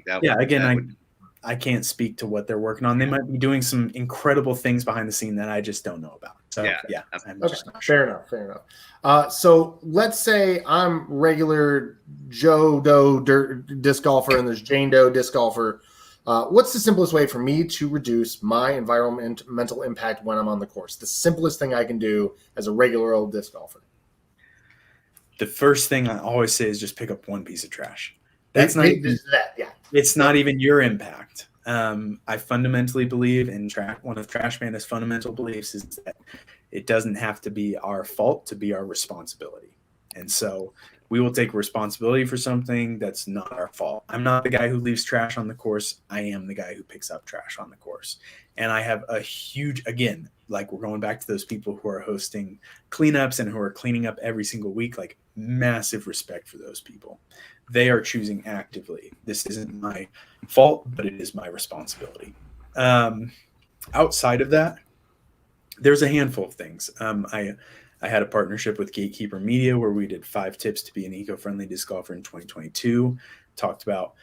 that. Yeah, would, again, that would, I can't speak to what they're working on. They might be doing some incredible things behind the scene that I just don't know about. So Yeah. I'm Okay, just not sure. fair enough. So let's say I'm regular Joe Doe disc golfer and there's Jane Doe disc golfer. What's the simplest way for me to reduce my environmental impact when I'm on the course? The simplest thing I can do as a regular old disc golfer. The first thing I always say is just pick up one piece of trash. That's not even, yeah. it's not even your impact. I fundamentally believe in one of Trash Panda's fundamental beliefs is that it doesn't have to be our fault to be our responsibility. And so we will take responsibility for something that's not our fault. I'm not the guy who leaves trash on the course. I am the guy who picks up trash on the course. And I have a huge, again, like we're going back to those people who are hosting cleanups and who are cleaning up every single week, like massive respect for those people. They are choosing actively. This isn't my fault, but it is my responsibility. Outside of that, there's a handful of things. I had a partnership with Gatekeeper Media where we did 5 tips to be an eco-friendly disc golfer in 2022. Talked about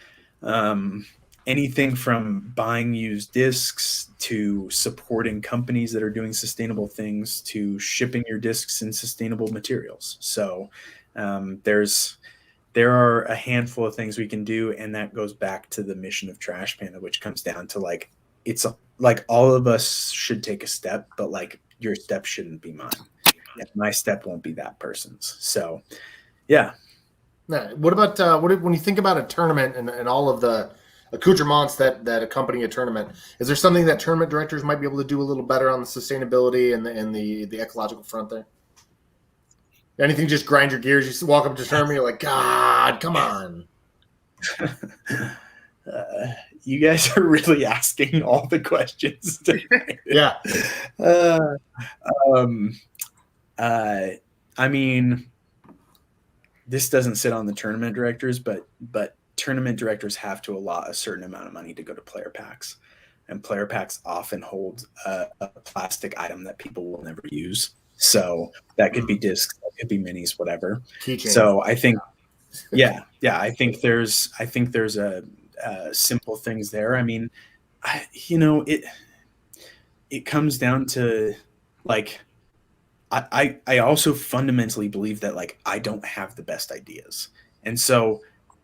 anything from buying used discs to supporting companies that are doing sustainable things to shipping your discs in sustainable materials. So there are a handful of things we can do, and that goes back to the mission of Trash Panda, which comes down to like it's like all of us should take a step, but like your step shouldn't be mine. And my step won't be that person's. So, yeah. Now, what about when you think about a tournament and all of the accoutrements that accompany a tournament? Is there something that tournament directors might be able to do a little better on the sustainability and the ecological front there? Anything just grind your gears? You walk up to a tournament, you're like, God, come on. You guys are really asking all the questions today. Yeah. I mean, this doesn't sit on the tournament directors, but tournament directors have to allot a certain amount of money to go to player packs, and player packs often hold a plastic item that people will never use. So that could be discs, that could be minis, whatever. Keychains. So I think, I think there's a simple things there. I mean, it comes down to like, I also fundamentally believe that like I don't have the best ideas. And so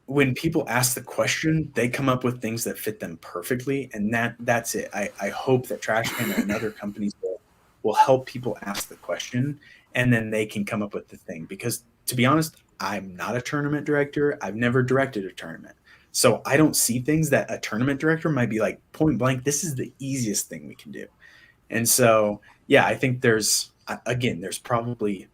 when people ask the question, they come up with things that fit them perfectly. And that's it. I hope that Trash Panda and other companies will help people ask the question, and then they can come up with the thing. Because to be honest, I'm not a tournament director. I've never directed a tournament. So I don't see things that a tournament director might be like point blank, this is the easiest thing we can do. And so, yeah, I think there's probably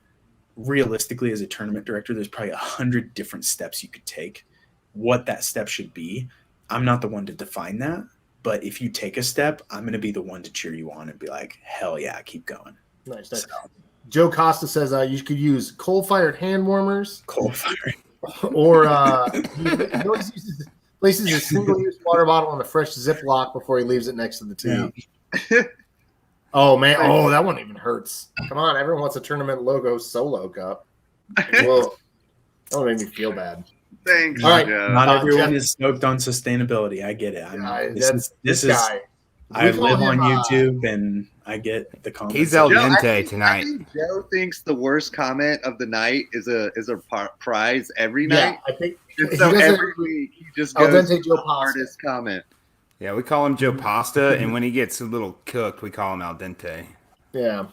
realistically as a tournament director, there's probably 100 different steps you could take. What that step should be, I'm not the one to define that. But if you take a step, I'm going to be the one to cheer you on and be like, hell yeah, keep going. Nice. So, Joe Costa says you could use coal-fired hand warmers. Coal-fired. Or he always places a single-use water bottle on a fresh Ziploc before he leaves it next to the tee. Yeah. Oh, man. Oh, that one even hurts. Come on. Everyone wants a tournament logo solo cup. Whoa. That would make me feel bad. Thanks. All right. Not everyone is stoked on sustainability. I get it. This guy. I live on YouTube and I get the comments. He's al dente tonight. I think Joe thinks the worst comment of the night is a prize every night. I think so every week he just goes to the hardest comment. Yeah, we call him Joe Pasta, and when he gets a little cooked, we call him al dente. Yeah.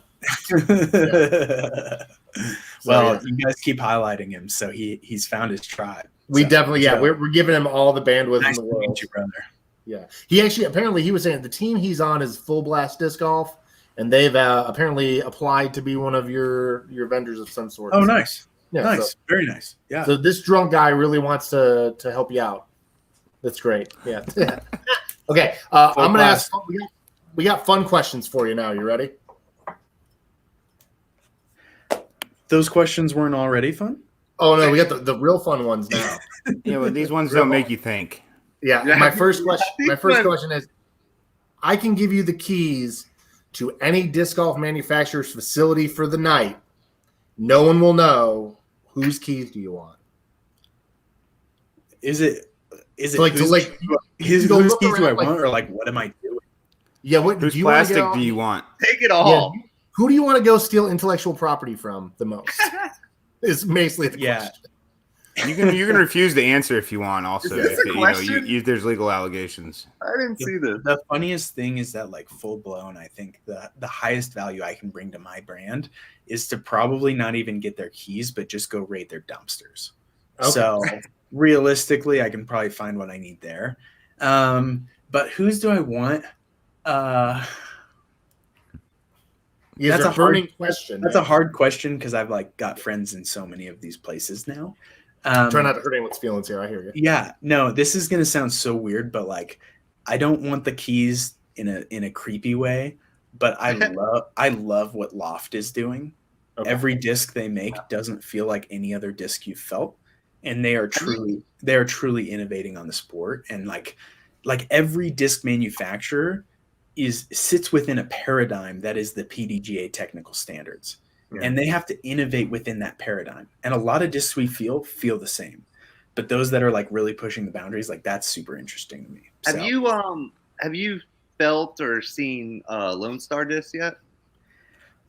Well, you guys keep highlighting him, so he's found his tribe. We definitely, we're giving him all the bandwidth nice in the world. To meet you, brother. Yeah, he actually apparently he was saying the team he's on is Full Blast Disc Golf, and they've apparently applied to be one of your vendors of some sort. Oh, nice, yeah, nice, so, very nice. Yeah. So this drunk guy really wants to help you out. That's great. Yeah. Okay, I'm going to ask. We got fun questions for you now. You ready? Those questions weren't already fun? Oh no, we got the real fun ones now. Yeah, well, these ones don't make you think. Yeah. My first question is: I can give you the keys to any disc golf manufacturer's facility for the night. No one will know. Whose keys do you want? Is it So like, whose keys do I like, want, or like what am I doing? Yeah, what Whose do you plastic want do you want? Take it all. Yeah, who do you want to go steal intellectual property from the most? Is basically the question. You can refuse to answer if you want. Also, Is this if a you know question? there's legal allegations. I didn't see this. The funniest thing is that, like, full blown, I think the highest value I can bring to my brand is to probably not even get their keys, but just go raid their dumpsters. Okay. So realistically, I can probably find what I need there. But whose do I want? That's a burning question. That's a hard question because I've like got friends in so many of these places now. Try not to hurt anyone's feelings here. I hear you. Yeah, no, this is gonna sound so weird, but like, I don't want the keys in a creepy way. But I love what Loft is doing. Okay. Every disc they make doesn't feel like any other disc you've felt, and they are truly innovating on the sport. And like every disc manufacturer sits within a paradigm that is the PDGA technical standards. And they have to innovate within that paradigm. And a lot of discs we feel the same. But those that are like really pushing the boundaries, like that's super interesting to me. Have you felt or seen Lone Star discs yet?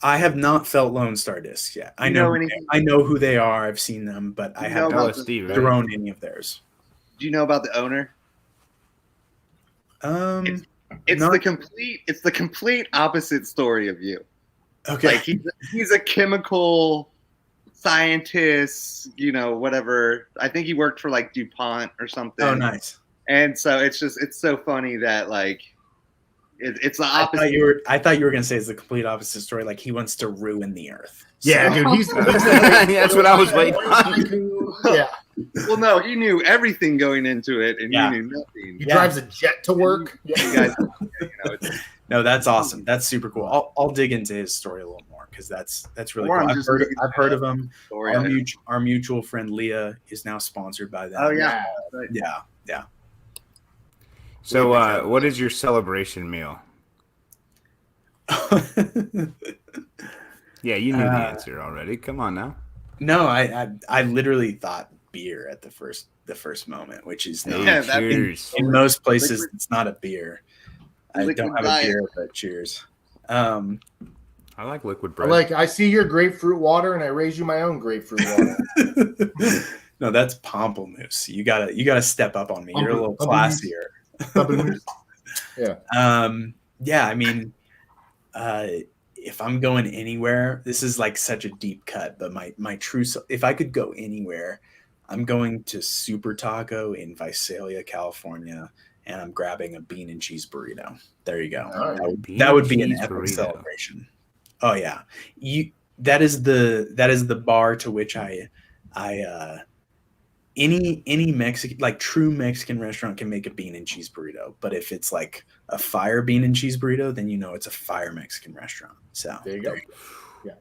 I have not felt Lone Star discs yet. I know who they are. I've seen them, but I haven't thrown any of theirs. Do you know about the owner? It's the complete opposite story of you. Okay. Like he's a chemical scientist, whatever. I think he worked for like DuPont or something. Oh, nice. And so it's so funny that like it's the opposite. I thought you were gonna say it's the complete opposite story. Like he wants to ruin the earth. Yeah, dude. That's what I was waiting on. Yeah. Well, no, he knew everything going into it, and you knew nothing. He drives a jet to work. You guys, no, that's awesome. That's super cool. I'll dig into his story a little more because that's really cool. I've heard of him. Our mutual friend Leah is now sponsored by them. Oh yeah, yeah. So, what is your celebration meal? Yeah, you knew the answer already. Come on now. No, I literally thought beer at the first moment, which is in most places it's not a beer. I don't have a beer, but cheers. I like liquid bread. I see your grapefruit water, and I raise you my own grapefruit water. No, that's pamplemousse. You gotta step up on me. You're a little classier. Yeah. Yeah. I mean, if I'm going anywhere, this is like such a deep cut, but my true, if I could go anywhere, I'm going to Super Taco in Visalia, California, and I'm grabbing a bean and cheese burrito. There you go. That would be an epic celebration. Oh yeah. That is the bar to which any Mexican, like true Mexican restaurant can make a bean and cheese burrito. But if it's like a fire bean and cheese burrito, then it's a fire Mexican restaurant. So there you go. Yeah.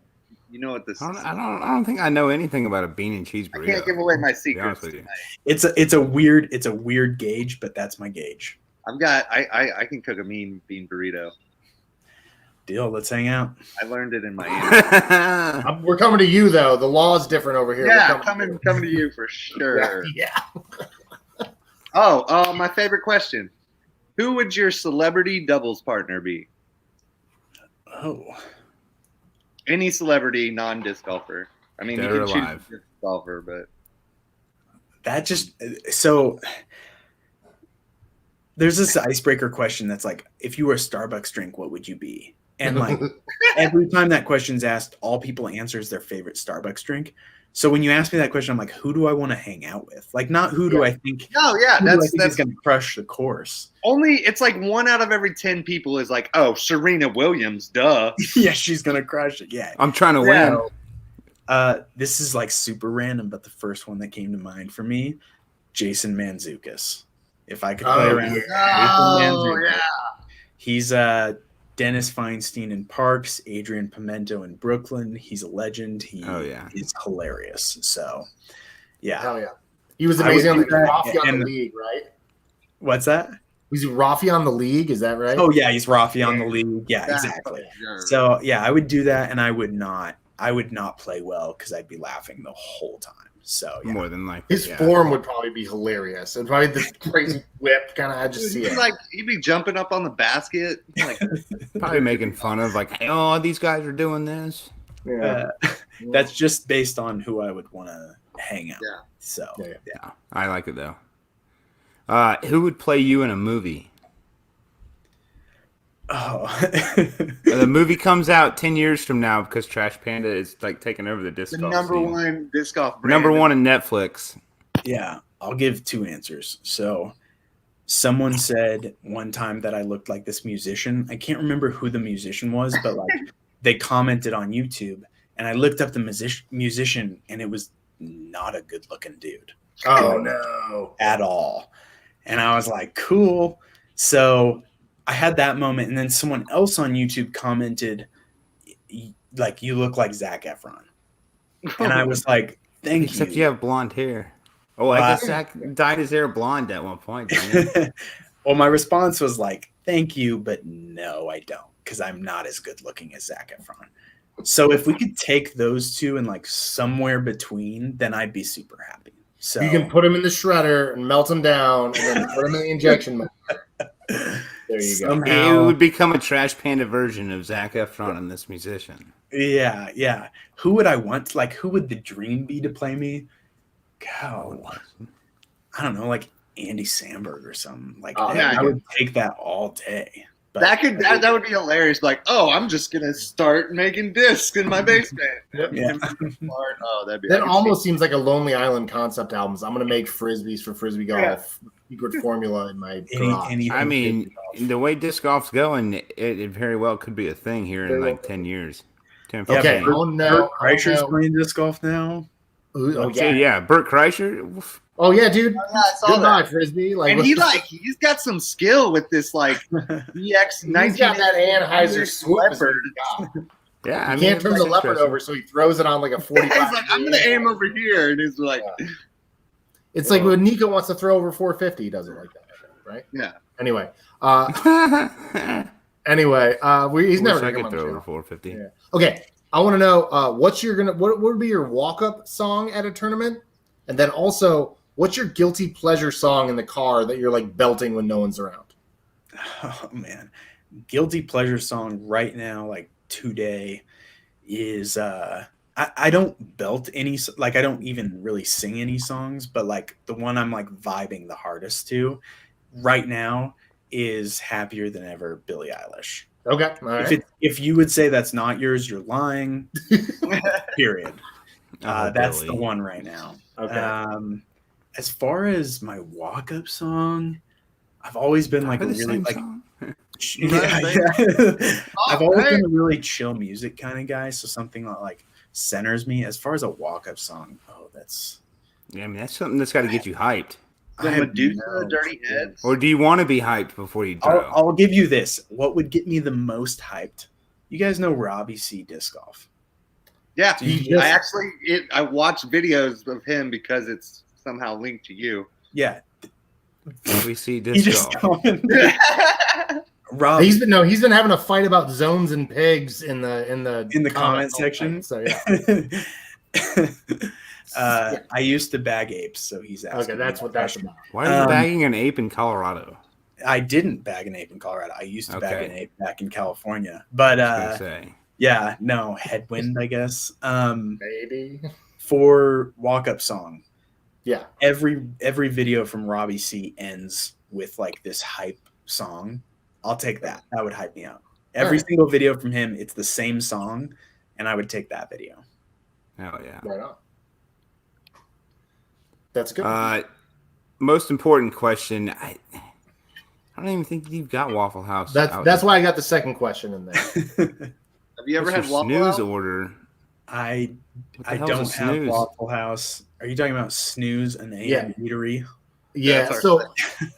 You know what this is? I don't think I know anything about a bean and cheese burrito. I can't give away my secrets. It's a weird gauge, but that's my gauge. I can cook a mean bean burrito. Deal. Let's hang out. I learned it in Miami. We're coming to you though. The law is different over here. Yeah, coming to you for sure. Yeah. Oh, my favorite question. Who would your celebrity doubles partner be? Oh. Any celebrity non-disc golfer. I mean, They're you can alive. choose disc golfer, but that just so there's this icebreaker question that's like, if you were a Starbucks drink, what would you be? And like every time that question's asked, all people answer is their favorite Starbucks drink. So when you ask me that question, I'm like, who do I want to hang out with? Like, not who do I think? No, yeah, that's going to crush the course. Only it's like 1 out of every 10 people is like, oh, Serena Williams, duh. Yeah, she's going to crush it. Yeah, I'm trying to win. This is like super random, but the first one that came to mind for me, Jason Mantzoukas. If I could play around. Oh, yeah. He's Dennis Feinstein in Parks, Adrian Pimento in Brooklyn. He's a legend. He is hilarious. So, yeah. Hell yeah. He was amazing on the Rafi on the League, right? What's that? Was he Rafi on the League? Is that right? Oh, yeah. He's Rafi on the League. Yeah, exactly. So, yeah, I would do that, and I would not play well because I'd be laughing the whole time. So, yeah. More than likely. His form would probably be hilarious. And probably this crazy whip kind of, I just see it. Like, he'd be jumping up on the basket. Like, probably making fun of, like, oh, these guys are doing this. Yeah. That's just based on who I would want to hang out. Yeah. So, yeah. I like it, though. Who would play you in a movie? Oh. The movie comes out 10 years from now because Trash Panda is like taking over the disc golf number scene. one disc golf brand. Number one in Netflix. Yeah, I'll give two answers. So someone said one time that I looked like this musician. I can't remember who the musician was, but like they commented on YouTube and I looked up the musician and it was not a good looking dude. Oh no. At all. And I was like, cool. So I had that moment, and then someone else on YouTube commented, like, you look like Zac Efron. And I was like, thank you. Except you have blonde hair. Oh, I guess Zac dyed his hair blonde at one point, didn't he? Well, my response was like, thank you, but no, I don't, because I'm not as good looking as Zac Efron. So if we could take those two and like somewhere between, then I'd be super happy. So you can put them in the shredder and melt them down and then put them in the injection molding. There you go. It would become a Trash Panda version of Zac Efron and this musician. Yeah, yeah. Who would I want? Like, who would the dream be to play me? God, I don't know, like Andy Samberg or something. Like, I would take that all day. But that would be hilarious. Like, oh, I'm just gonna start making discs in my basement. Yeah. Oh, that'd be. That almost seems like a Lonely Island concept album. I'm gonna make frisbees for frisbee golf. Secret formula in my garage. I mean, the way disc golf's going, it very well could be a thing here in like 10 years. 10, okay. Oh no, Kreischer's playing disc golf now. Oh yeah, Bert Kreischer. Oh yeah, dude. Oh, yeah, I saw Goodbye, that. frisbee. Like, and he's got some skill with this like EX. He's got that Anheuser Leopard. Yeah, I can't turn the leopard over, so he throws it on like a 45. He's like, I'm gonna aim over here, and he's like, it's like when Nico wants to throw over 450, he does it like that, right? Yeah. Anyway, he's never I gonna could throw over 450. Yeah. Okay, I want to know what would be your walk-up song at a tournament, and then also what's your guilty pleasure song in the car that you're like belting when no one's around? Oh man, guilty pleasure song right now, like today, is I don't belt any, like I don't even really sing any songs, but like the one I'm like vibing the hardest to right now is Happier Than Ever, Billie Eilish. Okay. All right. If you would say that's not yours, you're lying. Period. That's the one right now. Okay. As far as my walk-up song, I've always been like really like I've always been a really chill music kind of guy, so something that like centers me. As far as a walk-up song, that's that's something that's got to get you hyped. Medusa, Dirty Heads. Or do you want to be hyped before you throw? I'll give you this. What would get me the most hyped? You guys know Robbie C. Disc Golf. Yeah, I watch videos of him because it's somehow linked to you. Yeah, Robbie C. Disc Golf. Rob, he's been having a fight about zones and pigs in the comment section. So yeah. I used to bag apes, so he's asking. Okay, that's what that's about. Why are you bagging an ape in Colorado? I didn't bag an ape in Colorado. I used to bag an ape back in California. But yeah, no, headwind, I guess. Maybe. For walk-up song. Yeah. Every video from Robbie C ends with like this hype song. I'll take that. That would hype me up. Every single video from him, it's the same song, and I would take that video. Oh yeah. Right on. That's good. Most important question. I don't even think you've got Waffle House. That's why I got the second question in there. Have you ever had Waffle snooze House? Order? I don't have Waffle House. Are you talking about Snooze, an AM eatery? Yeah. That's So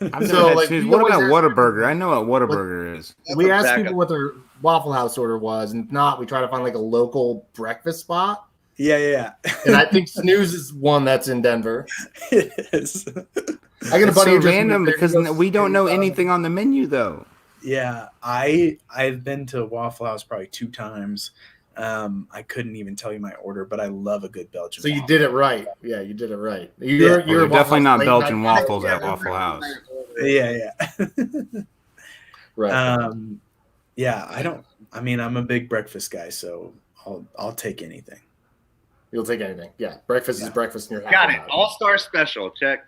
I've never So, had like, snooze. we What always about ask Whataburger? I know what Whataburger is. we a ask backup. people what their Waffle House order was, and if not, we try to find like a local breakfast spot. Yeah. And I think Snooze is one that's in Denver. It is. I got a It's buddy so who just random moved there. because He goes, we don't know anything on the menu though. Yeah, I've been to Waffle House probably 2 times. I couldn't even tell you my order, but I love a good Belgian. So you waffle. did it right. Yeah, you did it right. Well, You're they're definitely not late Belgian night- waffles at Waffle House. Yeah. Right. Yeah. I'm a big breakfast guy, so I'll take anything. You'll take anything. Yeah, breakfast is breakfast in your house. Got it. All-star special. Check.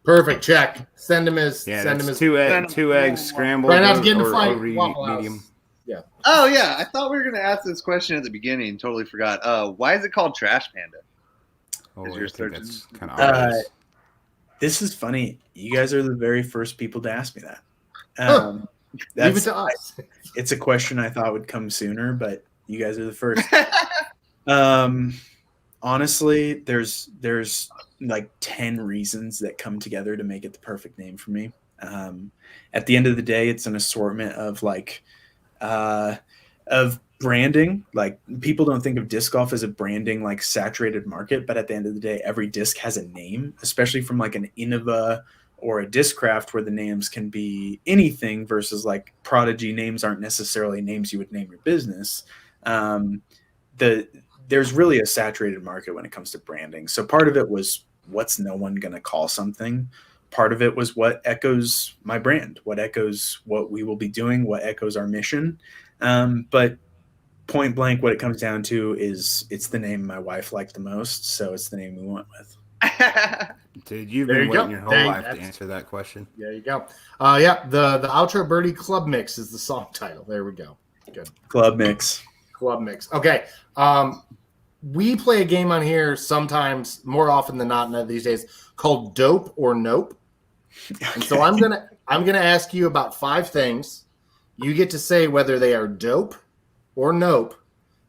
Perfect. Check. Send him his. Yeah, send him that's his. two eggs scrambled Right now, it's getting a or fight. over Waffle House. medium. Yeah. Oh yeah, I thought we were gonna ask this question at the beginning. Totally forgot. Why is it called Trash Panda? Oh, Is I your think surgeon- that's kind of obvious. This is funny. You guys are the very first people to ask me that. Leave it That's to us. it's a question I thought would come sooner, but you guys are the first. Honestly, there's like 10 reasons that come together to make it the perfect name for me. At the end of the day, it's an assortment of of branding. Like, people don't think of disc golf as a branding like saturated market, but at the end of the day, every disc has a name, especially from like an Innova or a Discraft, where the names can be anything versus like Prodigy names aren't necessarily names you would name your business. There's really a saturated market when it comes to branding. So part of it was, what's no one going to call something? Part of it was what echoes my brand, what echoes what we will be doing, what echoes our mission. But point blank, what it comes down to is it's the name my wife liked the most. So it's the name we went with. Dude, you've There been you go. waiting your whole Dang, life to that's- answer that question. There you go. Yeah, the Outro Birdie Club Mix is the song title. There we go. Good. Club mix. Club Mix. Okay. We play a game on here sometimes, more often than not these days, called Dope or Nope. And so I'm gonna ask you about 5 things. You get to say whether they are dope or nope,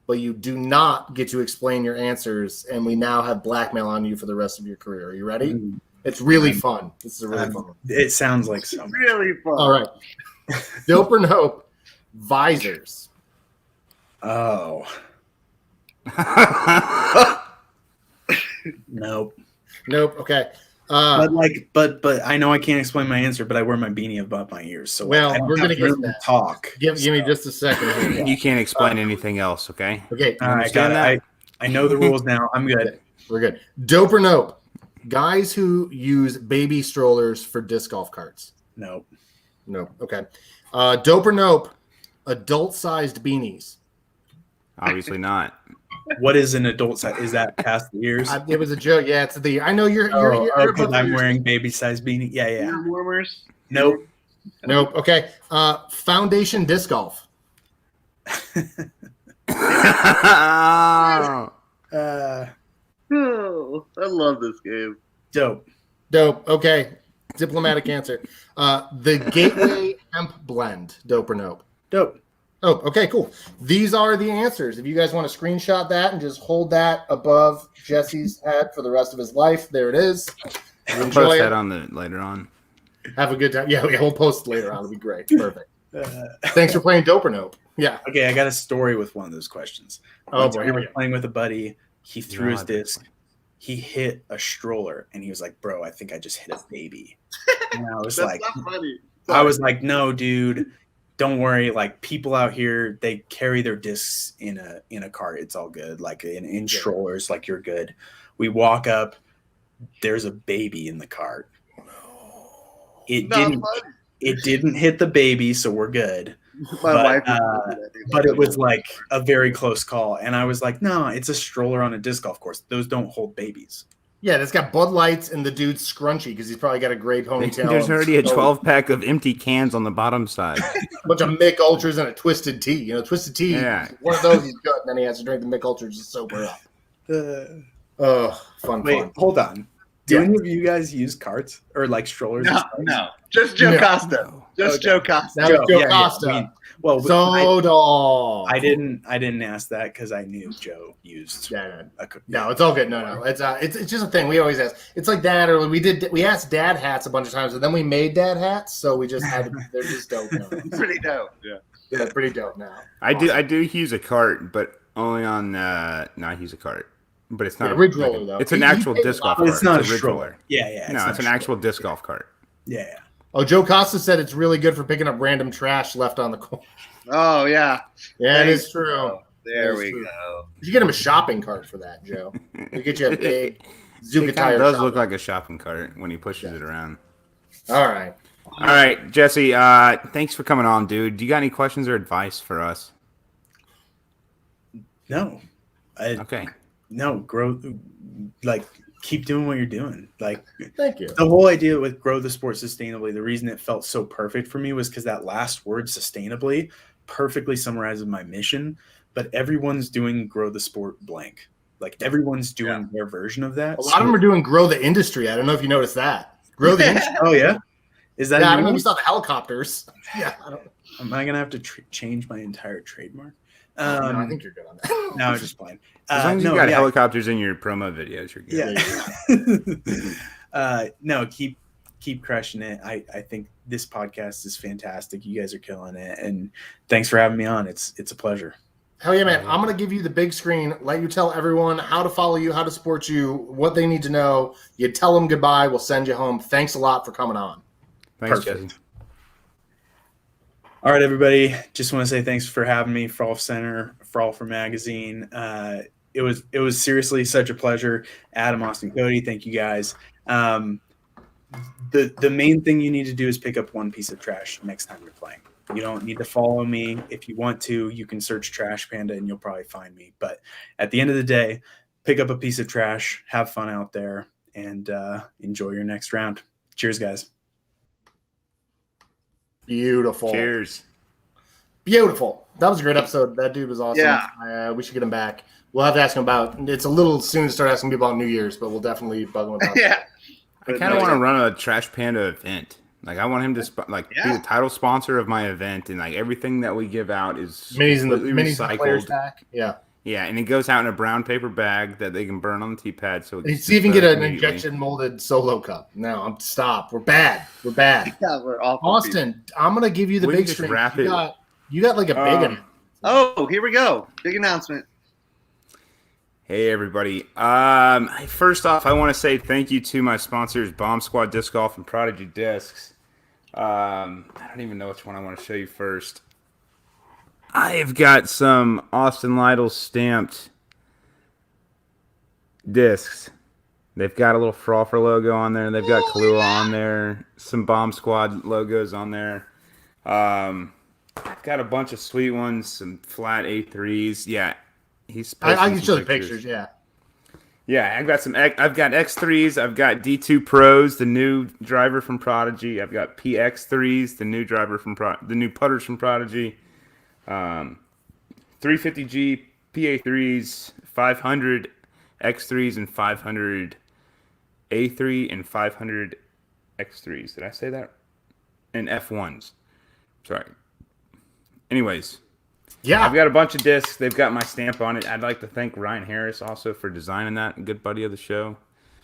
but you do not get to explain your answers. And we now have blackmail on you for the rest of your career. Are you ready? It's really fun. This is a really fun one. It sounds like so. Really fun. All right. Dope or nope? Visors. Oh, nope. Nope. Okay. But I know I can't explain my answer, but I wear my beanie above my ears. So Well, I don't we're gonna have get to room that. talk. Give me just a second here. You can't explain anything else, okay? Okay. I understand got it. I know the rules now. I'm good. We're good. Dope or nope? Guys who use baby strollers for disc golf carts. Nope. Nope. Okay. Dope or nope? Adult-sized beanies. Obviously not. What is an adult size? Is that past the ears? It was a joke. Yeah, it's the. I know you're. Because I'm wearing baby size beanie. Yeah. Ear warmers. Nope. Nope. Okay. Foundation disc golf. Oh, I love this game. Dope. Dope. Okay. Diplomatic answer. The Gateway Hemp Blend. Dope or nope? Dope. Oh, okay, cool. These are the answers. If you guys want to screenshot that and just hold that above Jesse's head for the rest of his life, there it is. I'll Enjoy post it. that on the later on. Have a good time. Yeah, we'll post it later on. It'll be great. Perfect. Thanks for playing Dope or Nope. Yeah. Okay, I got a story with one of those questions. Oh, One boy, time here I we was go. playing with a buddy. He threw No, his I've been disc. He hit a stroller, and he was like, "Bro, I think I just hit a baby." And I was That's like, not funny. I was like, "No, dude, don't worry. Like, people out here, they carry their discs in a cart. It's all good. Like in strollers, like, you're good." We walk up. There's a baby in the cart. It Not didn't. funny. It didn't hit the baby, so we're good. My But, wife. But it was like a very close call, and I was like, "No, it's a stroller on a disc golf course. Those don't hold babies." Yeah, it's got Bud Lights and the dude's scrunchy because he's probably got a great ponytail. There's and already a so- 12-pack of empty cans on the bottom side. bunch of Mick Ultras and a Twisted Tea. You know, Twisted Tea, Yeah. one of those he's good, and then he has to drink the Mick Ultras to sober up. Oh, fun. Wait, hold on. Do any of you guys use carts or like strollers? No. Just Joe Costa. Just Joe Costa. That was Joe Yeah, Costa. Well, I I didn't ask that because I knew Joe used. No, it's all good. No. It's just a thing we always ask. It's like that, or we asked dad hats a bunch of times, and then we made dad hats, so we just had they're just dope now. Pretty dope. Yeah, pretty dope now. I do use a cart, but only on I use a cart. But it's not a ridge roller though. It's an actual disc golf cart. It's not a ridge stroller. roller. Yeah. No, it's an actual disc golf cart. Yeah. Oh, Joe Costa said it's really good for picking up random trash left on the course. Oh yeah. Yeah, it is true. There we go. You should get him a shopping cart for that, Joe. You get you a big Zuka It kind tire. of does look like a shopping cart when he pushes it around. All right, Jesse. Thanks for coming on, dude. Do you got any questions or advice for us? No. Okay. No, grow, like, keep doing what you're doing. Like, thank you. The whole idea with grow the sport sustainably, the reason it felt so perfect for me was because that last word, sustainably, perfectly summarizes my mission. But everyone's doing grow the sport blank. Like, everyone's doing their version of that. A lot of them are doing grow the industry. I don't know if you noticed that. Grow the industry. Oh, yeah? Is that I don't know if you saw the helicopters. Yeah. Am I going to have to change my entire trademark? No, I think you're good on that. No, I'm just playing. As long as you got helicopters in your promo videos, you're good. Yeah. No, keep crushing it. I think this podcast is fantastic. You guys are killing it, and thanks for having me on. It's a pleasure. Hell yeah, man. I'm going to give you the big screen, let you tell everyone how to follow you, how to support you, what they need to know. You tell them goodbye. We'll send you home. Thanks a lot for coming on. Thanks, Jesse. All right, everybody. Just want to say thanks for having me, Frolfcenter, Frolfer Magazine. It was seriously such a pleasure. Adam, Austin, Cody, thank you guys. The main thing you need to do is pick up one piece of trash next time you're playing. You don't need to follow me. If you want to, you can search Trash Panda and you'll probably find me. But at the end of the day, pick up a piece of trash, have fun out there, and enjoy your next round. Cheers, guys. Beautiful. Cheers. Beautiful. That was a great episode. That dude was awesome. Yeah. We should get him back. We'll have to ask him about. It's a little soon to start asking people about New Year's, but we'll definitely bug him about. Yeah. I kind of want to run a Trash Panda event. Like, I want him to be the title sponsor of my event, and like everything that we give out is minis recycled. Pack. Yeah. Yeah, and it goes out in a brown paper bag that they can burn on the tee pad. So see if you can get an injection molded solo cup. No, stop. We're bad. Yeah, we're awful. Austin, I'm gonna give you the big screen. You got like a big one. Oh, here we go. Big announcement. Hey, everybody. First off, I want to say thank you to my sponsors, Bomb Squad Disc Golf and Prodigy Discs. I don't even know which one I want to show you first. I've got some Austin Lytle stamped discs. They've got a little Frolfer logo on there. They've got Kahlua on there. Some Bomb Squad logos on there. I've got a bunch of sweet ones, some flat A3s. Yeah, I can show the pictures. Yeah, I've got X3s. I've got D2 Pros, the new driver from Prodigy. I've got PX3s, the new driver from the new putters from Prodigy. 350G PA3s, 500 X3s, and 500 A3 and 500 X3s. Did I say that? And F1s. Sorry. Anyways. Yeah. I've got a bunch of discs. They've got my stamp on it. I'd like to thank Ryan Harris also for designing that. A good buddy of the show.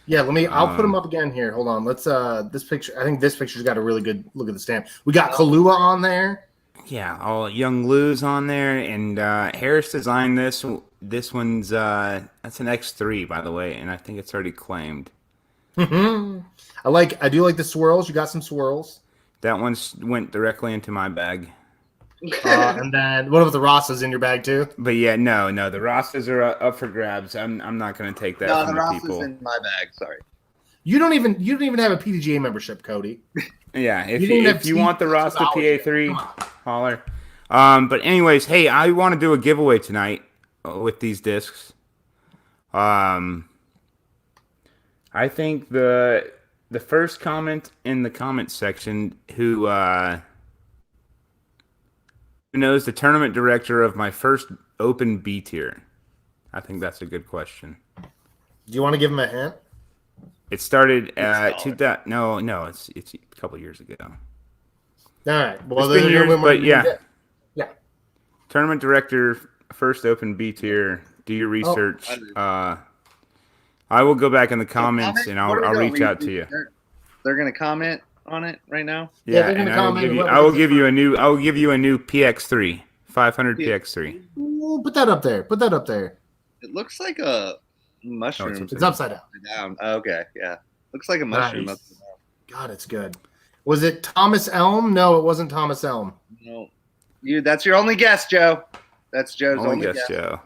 Yeah, I'll put them up again here. Hold on. Let's this picture. I think this picture's got a really good look at the stamp. We got Kahlua on there. Yeah, all Young Lou's on there, and Harris designed this. This one's that's an X3, by the way, and I think it's already claimed. I do like the swirls. You got some swirls. That one went directly into my bag. And then what about the Rossas in your bag too? But yeah, no, the Rossas are up for grabs. I'm not going to take that from the people. No, the Rossas in my bag. Sorry. You don't even have a PDGA membership, Cody. Yeah, if you want the Rasta PA3, holler. But anyways, hey, I want to do a giveaway tonight with these discs. I think the first comment in the comment section who knows the tournament director of my first Open B tier. I think that's a good question. Do you want to give him a hint? It started It's 2000. No, it's a couple years ago. All right. Well, It's been years, when but yeah. Yeah. Tournament director, first open B tier. Do your research. I will go back in the comments and I'll reach out to you. They're gonna comment on it right now. Yeah, they're gonna and comment. I will give you a new PX3, 500 PX3. Ooh, put that up there. Put that up there. It looks like a mushroom. It's upside down. Down. Okay, yeah. Looks like a mushroom. Nice. God, it's good. Was it Thomas Elm? No, it wasn't Thomas Elm. No, that's your only guess, Joe. That's Joe's only guess. Joe.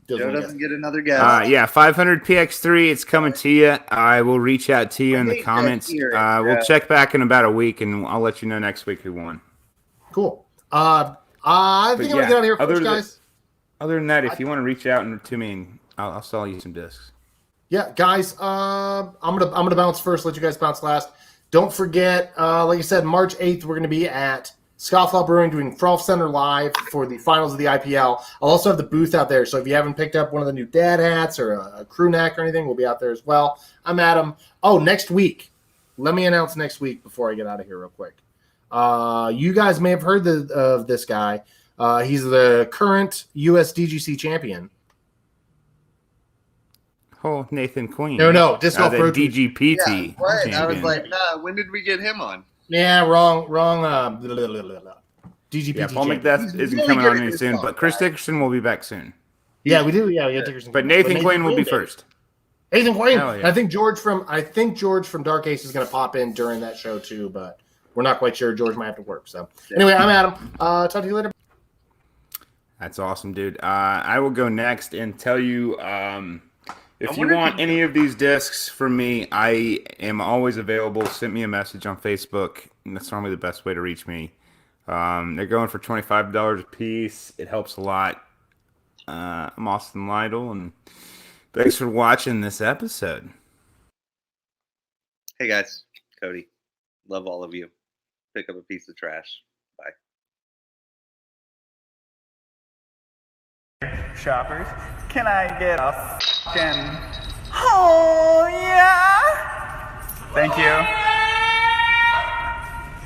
Joe doesn't get another guess. Yeah, 500 PX3. It's coming to you. I will reach out to you in the comments. We'll check back in about a week, and I'll let you know next week who won. Cool. I think I'm gonna get out of here first, guys. Other than that, if you want to reach out to me, I'll sell you some discs. Yeah, guys. I'm gonna bounce first. Let you guys bounce last. Don't forget, like I said, March 8th, we're gonna be at Scofflaw Brewing doing Frolfcenter live for the finals of the IPL. I'll also have the booth out there, so if you haven't picked up one of the new dad hats or a crew neck or anything, we'll be out there as well. I'm Adam. Oh, next week. Let me announce next week before I get out of here real quick. You guys may have heard of this guy. He's the current US DGC champion. Oh, Nathan Queen. No, Disc Golf Pro DGPT. Yeah, right. I was like, when did we get him on? Yeah, wrong. DGPT. Yeah, Paul Macbeth isn't really coming good on at any this soon, golf, but Chris guys. Dickerson will be back soon. Yeah, we do. Yeah, Dickerson. But Nathan Quinn will be first. Nathan Quinn. Hell yeah. I think George from Dark Ace is going to pop in during that show too, but we're not quite sure. George might have to work. So anyway, I'm Adam. Talk to you later. That's awesome, dude. I will go next and tell you if you want any of these discs from me, I am always available. Send me a message on Facebook. And that's normally the best way to reach me. They're going for $25 a piece. It helps a lot. I'm Austin Lytle, and thanks for watching this episode. Hey guys, Cody. Love all of you. Pick up a piece of trash. Bye. Shoppers, can I get a fucking oh yeah? Thank you.